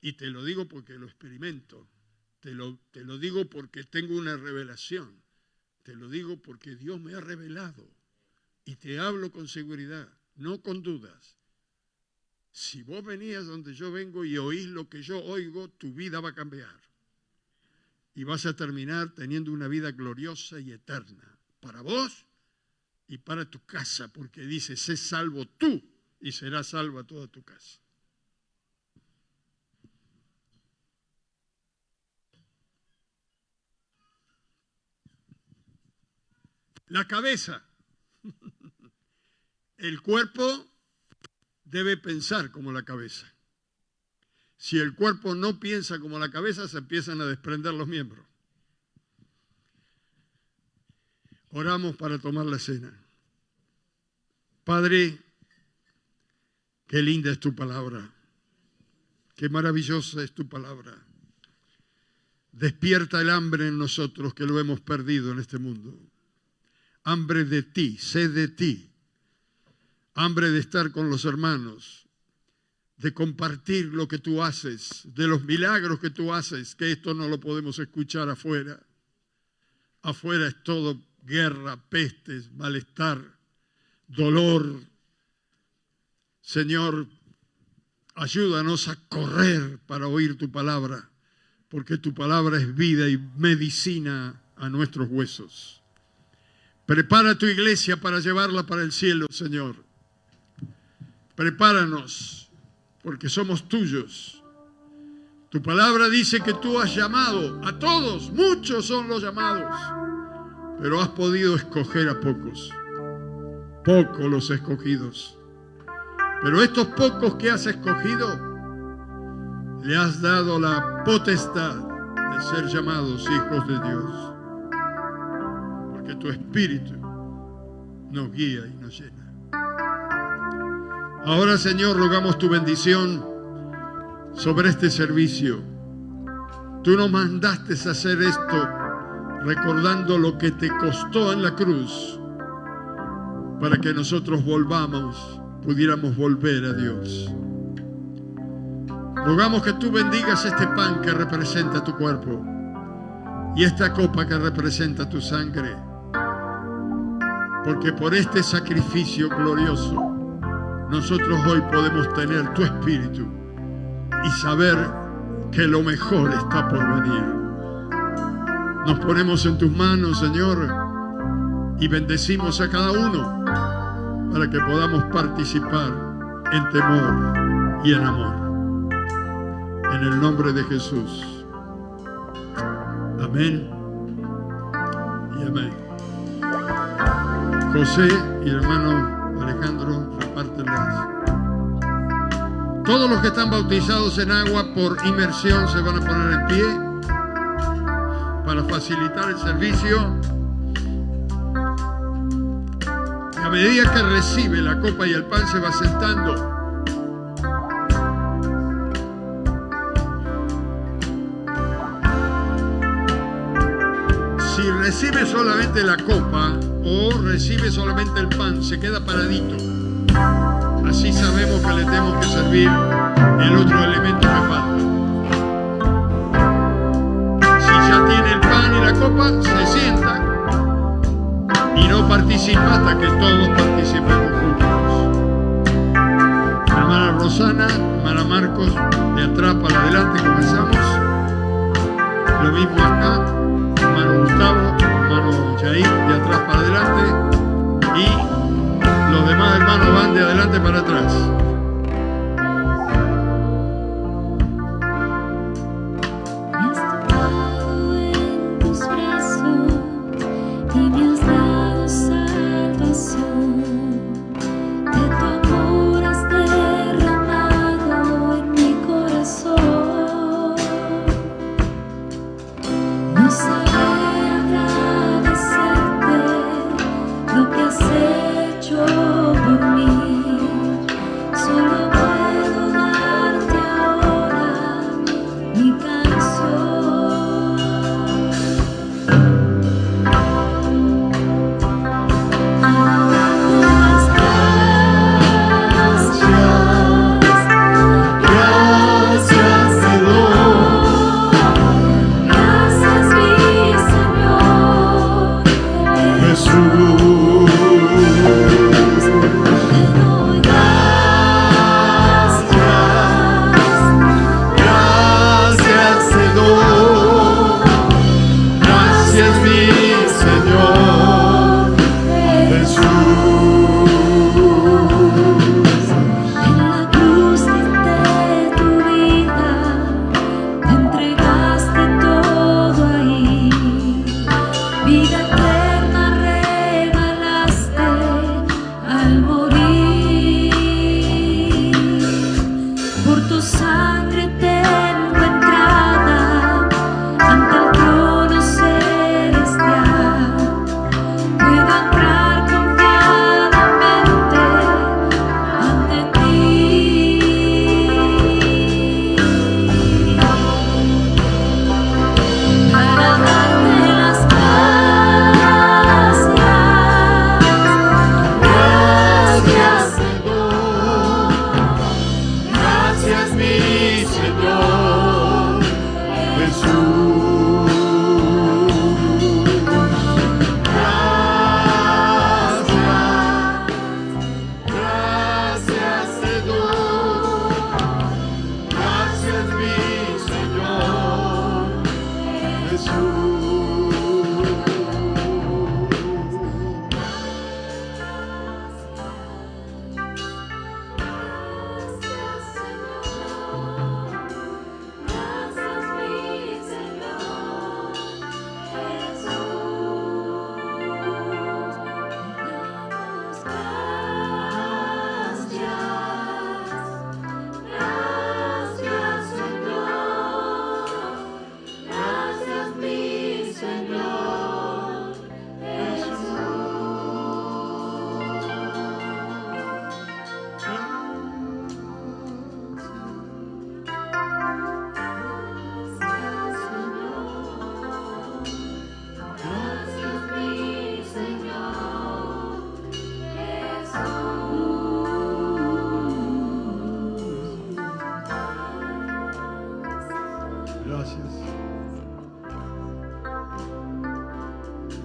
Y te lo digo porque lo experimento. Te lo digo porque tengo una revelación. Te lo digo porque Dios me ha revelado. Y te hablo con seguridad, no con dudas. Si vos venías donde yo vengo y oís lo que yo oigo, tu vida va a cambiar. Y vas a terminar teniendo una vida gloriosa y eterna. Para vos y para tu casa, porque dice, sé salvo tú y será salva toda tu casa. La cabeza. El cuerpo debe pensar como la cabeza. Si el cuerpo no piensa como la cabeza, se empiezan a desprender los miembros. Oramos para tomar la cena. Padre, qué linda es tu palabra. Qué maravillosa es tu palabra. Despierta el hambre en nosotros que lo hemos perdido en este mundo. Hambre de ti, sed de ti. Hambre de estar con los hermanos, de compartir lo que tú haces, de los milagros que tú haces, que esto no lo podemos escuchar afuera. Afuera es todo guerra, pestes, malestar, dolor. Señor, ayúdanos a correr para oír tu palabra, porque tu palabra es vida y medicina a nuestros huesos. Prepara tu iglesia para llevarla para el cielo, Señor. Prepáranos, porque somos tuyos. Tu palabra dice que tú has llamado a todos, muchos son los llamados, pero has podido escoger a pocos. Pocos los escogidos. Pero estos pocos que has escogido, le has dado la potestad de ser llamados hijos de Dios. Porque tu Espíritu nos guía y nos llena. Ahora, Señor, rogamos tu bendición sobre este servicio. Tú nos mandaste a hacer esto recordando lo que te costó en la cruz para que nosotros pudiéramos volver a Dios. Rogamos que tú bendigas este pan que representa tu cuerpo y esta copa que representa tu sangre, porque por este sacrificio glorioso nosotros hoy podemos tener tu espíritu y saber que lo mejor está por venir. Nos ponemos en tus manos, Señor, y bendecimos a cada uno para que podamos participar en temor y en amor. En el nombre de Jesús. Amén y amén. José y el hermano Alejandro repártenlas. Todos los que están bautizados en agua por inmersión se van a poner en pie para facilitar el servicio. A medida que recibe la copa y el pan se va sentando. Si recibe solamente la copa o recibe solamente el pan, se queda paradito. Así sabemos que le tenemos que servir el otro elemento que falta. Si ya tiene copa, se sienta y no participa hasta que todos participemos juntos. Hermana Rosana, hermana Marcos, de atrás para adelante comenzamos. Lo mismo acá, hermano Gustavo, hermano Jair, de atrás para adelante. Y los demás hermanos van de adelante para atrás.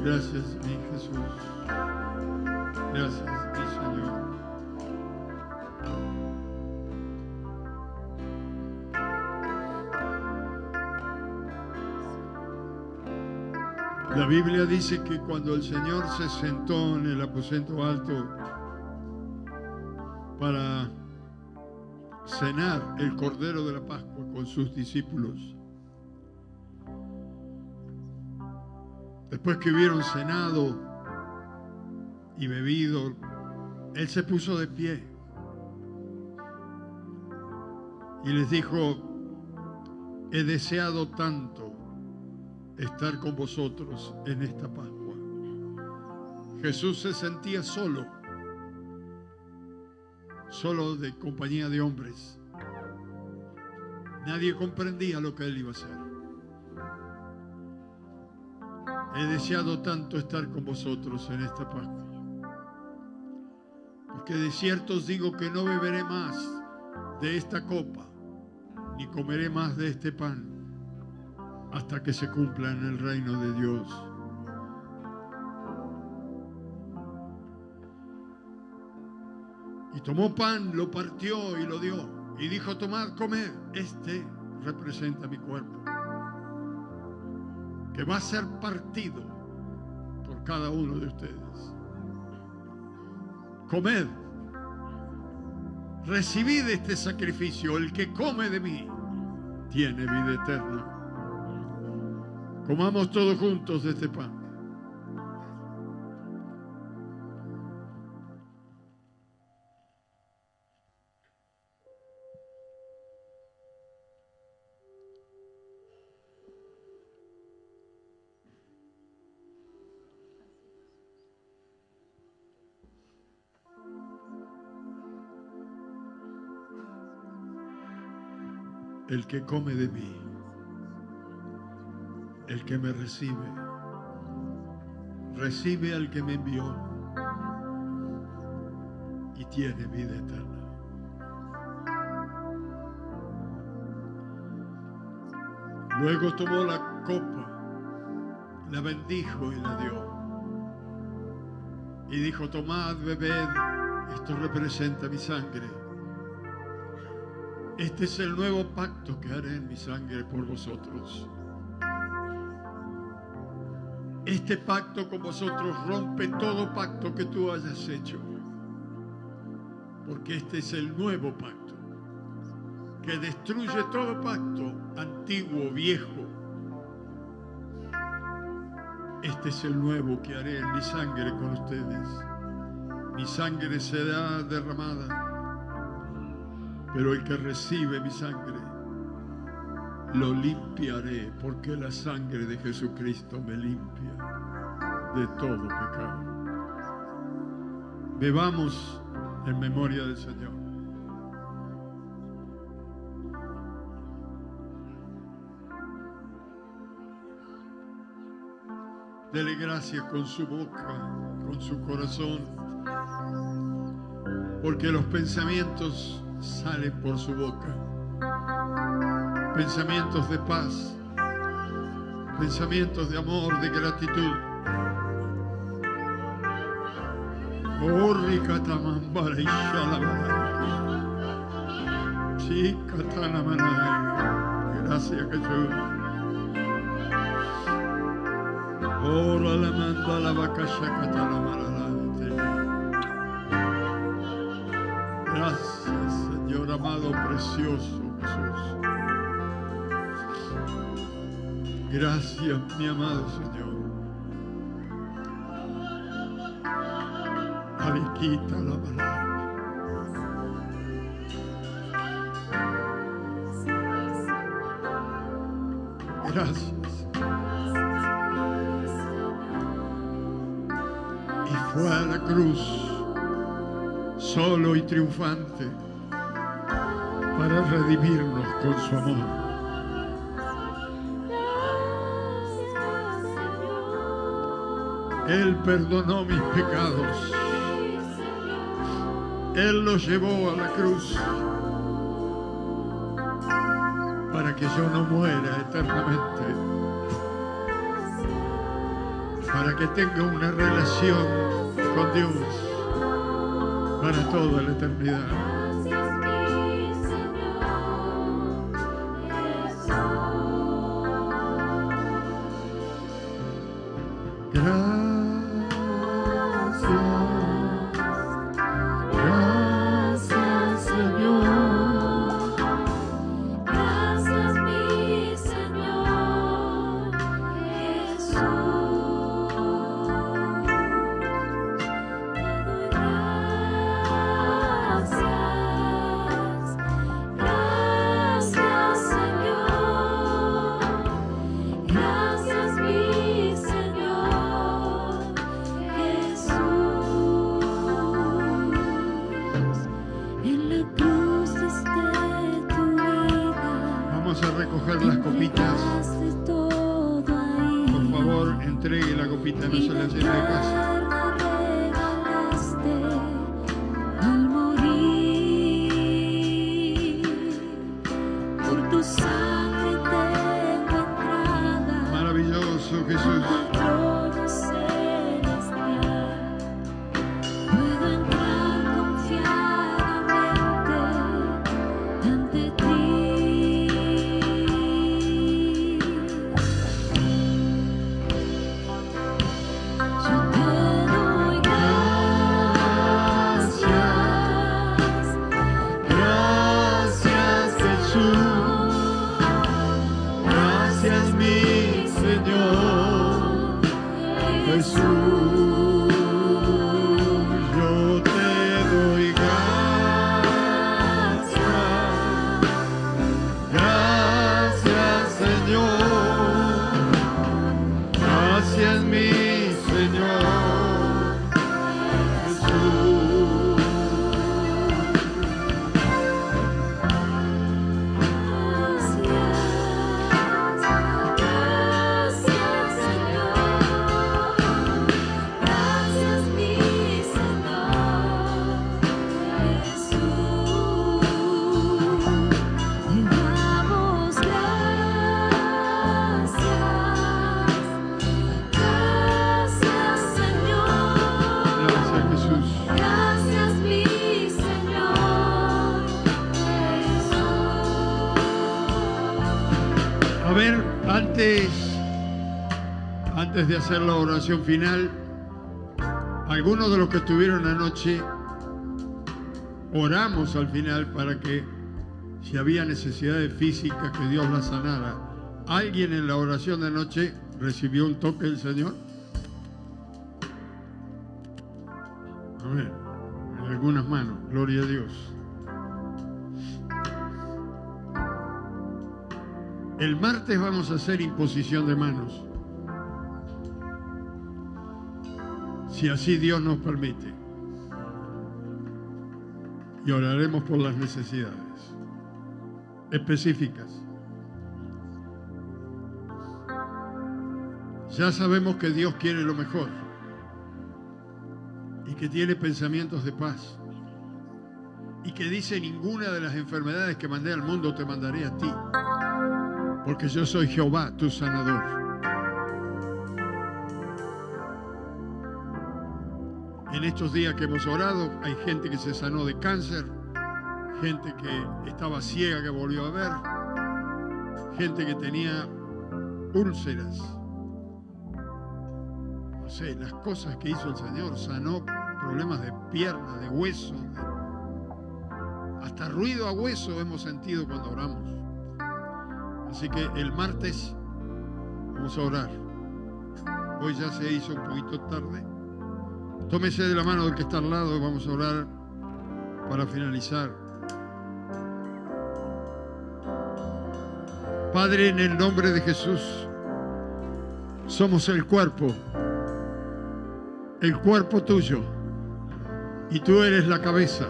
Gracias, mi Jesús. Gracias, mi Señor. La Biblia dice que cuando el Señor se sentó en el aposento alto para cenar el Cordero de la Pascua con sus discípulos, después que hubieron cenado y bebido, Él se puso de pie y les dijo: he deseado tanto estar con vosotros en esta Pascua. Jesús se sentía solo de compañía de hombres. Nadie comprendía lo que Él iba a hacer. He deseado tanto estar con vosotros en esta Pascua, porque de cierto os digo que no beberé más de esta copa, ni comeré más de este pan, hasta que se cumpla en el reino de Dios. Y tomó pan, lo partió y lo dio. Y dijo: tomad, comed, este representa mi cuerpo, que va a ser partido por cada uno de ustedes. Comed, recibid este sacrificio. El que come de mí tiene vida eterna. Comamos todos juntos de este pan. El que come de mí, el que me recibe, recibe al que me envió y tiene vida eterna. Luego tomó la copa, la bendijo y la dio. Y dijo: tomad, bebed, esto representa mi sangre. Este es el nuevo pacto que haré en mi sangre por vosotros. Este pacto con vosotros rompe todo pacto que tú hayas hecho, porque este es el nuevo pacto que destruye todo pacto antiguo, viejo. Este es el nuevo que haré en mi sangre con ustedes. Mi sangre será derramada, pero el que recibe mi sangre lo limpiaré, porque la sangre de Jesucristo me limpia de todo pecado. Bebamos en memoria del Señor. Dele gracias con su boca, con su corazón, porque los pensamientos salen por su boca. Pensamientos de paz, pensamientos de amor, de gratitud. Oh, ricatamambara y shalabara. Sí, catanamanay. Gracias, Jesús. Oh, la manda la vaca shakatanamara. Gracias, Señor amado, precioso Jesús. Gracias, mi amado Señor. Aliquita la palabra. Gracias. Y fue a la cruz solo y triunfante para redimirnos con su amor. Él perdonó mis pecados. Él los llevó a la cruz para que yo no muera eternamente, para que tenga una relación con Dios para toda la eternidad. Por tu sangre tengo entrada. Jesús, yo te doy gracias. Gracias, Señor. Gracias, mi Señor Jesús. A ver, antes de hacer la oración final, algunos de los que estuvieron anoche, oramos al final para que, si había necesidades físicas, que Dios las sanara. ¿Alguien en la oración de anoche recibió un toque del Señor? A ver, en algunas manos, gloria a Dios. El martes vamos a hacer imposición de manos, si así Dios nos permite, y oraremos por las necesidades específicas. Ya sabemos que Dios quiere lo mejor y que tiene pensamientos de paz y que dice: ninguna de las enfermedades que mandé al mundo te mandaré a ti, porque yo soy Jehová, tu sanador. En estos días que hemos orado, hay gente que se sanó de cáncer, gente que estaba ciega que volvió a ver, gente que tenía úlceras. No sé, las cosas que hizo el Señor, sanó problemas de pierna, de hueso, hasta ruido a hueso hemos sentido cuando oramos. Así que el martes vamos a orar. Hoy ya se hizo un poquito tarde. Tómese de la mano del que está al lado y vamos a orar para finalizar. Padre, en el nombre de Jesús, somos el cuerpo tuyo, y tú eres la cabeza.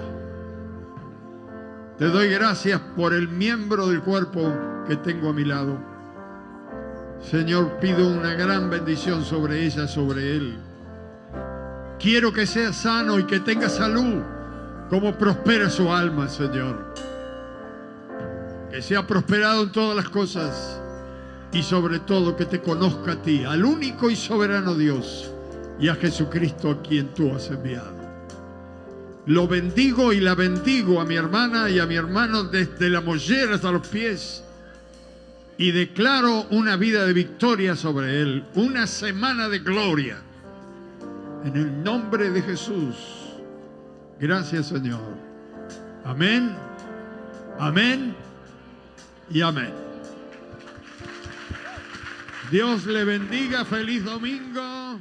Te doy gracias por el miembro del cuerpo que tengo a mi lado. Señor, pido una gran bendición sobre ella, sobre él. Quiero que sea sano y que tenga salud, como prospera su alma, Señor. Que sea prosperado en todas las cosas y sobre todo que te conozca a ti, al único y soberano Dios, y a Jesucristo a quien tú has enviado. Lo bendigo y la bendigo a mi hermana y a mi hermano desde la mollera hasta los pies, y declaro una vida de victoria sobre él, una semana de gloria. En el nombre de Jesús. Gracias, Señor. Amén, amén y amén. Dios le bendiga. Feliz domingo.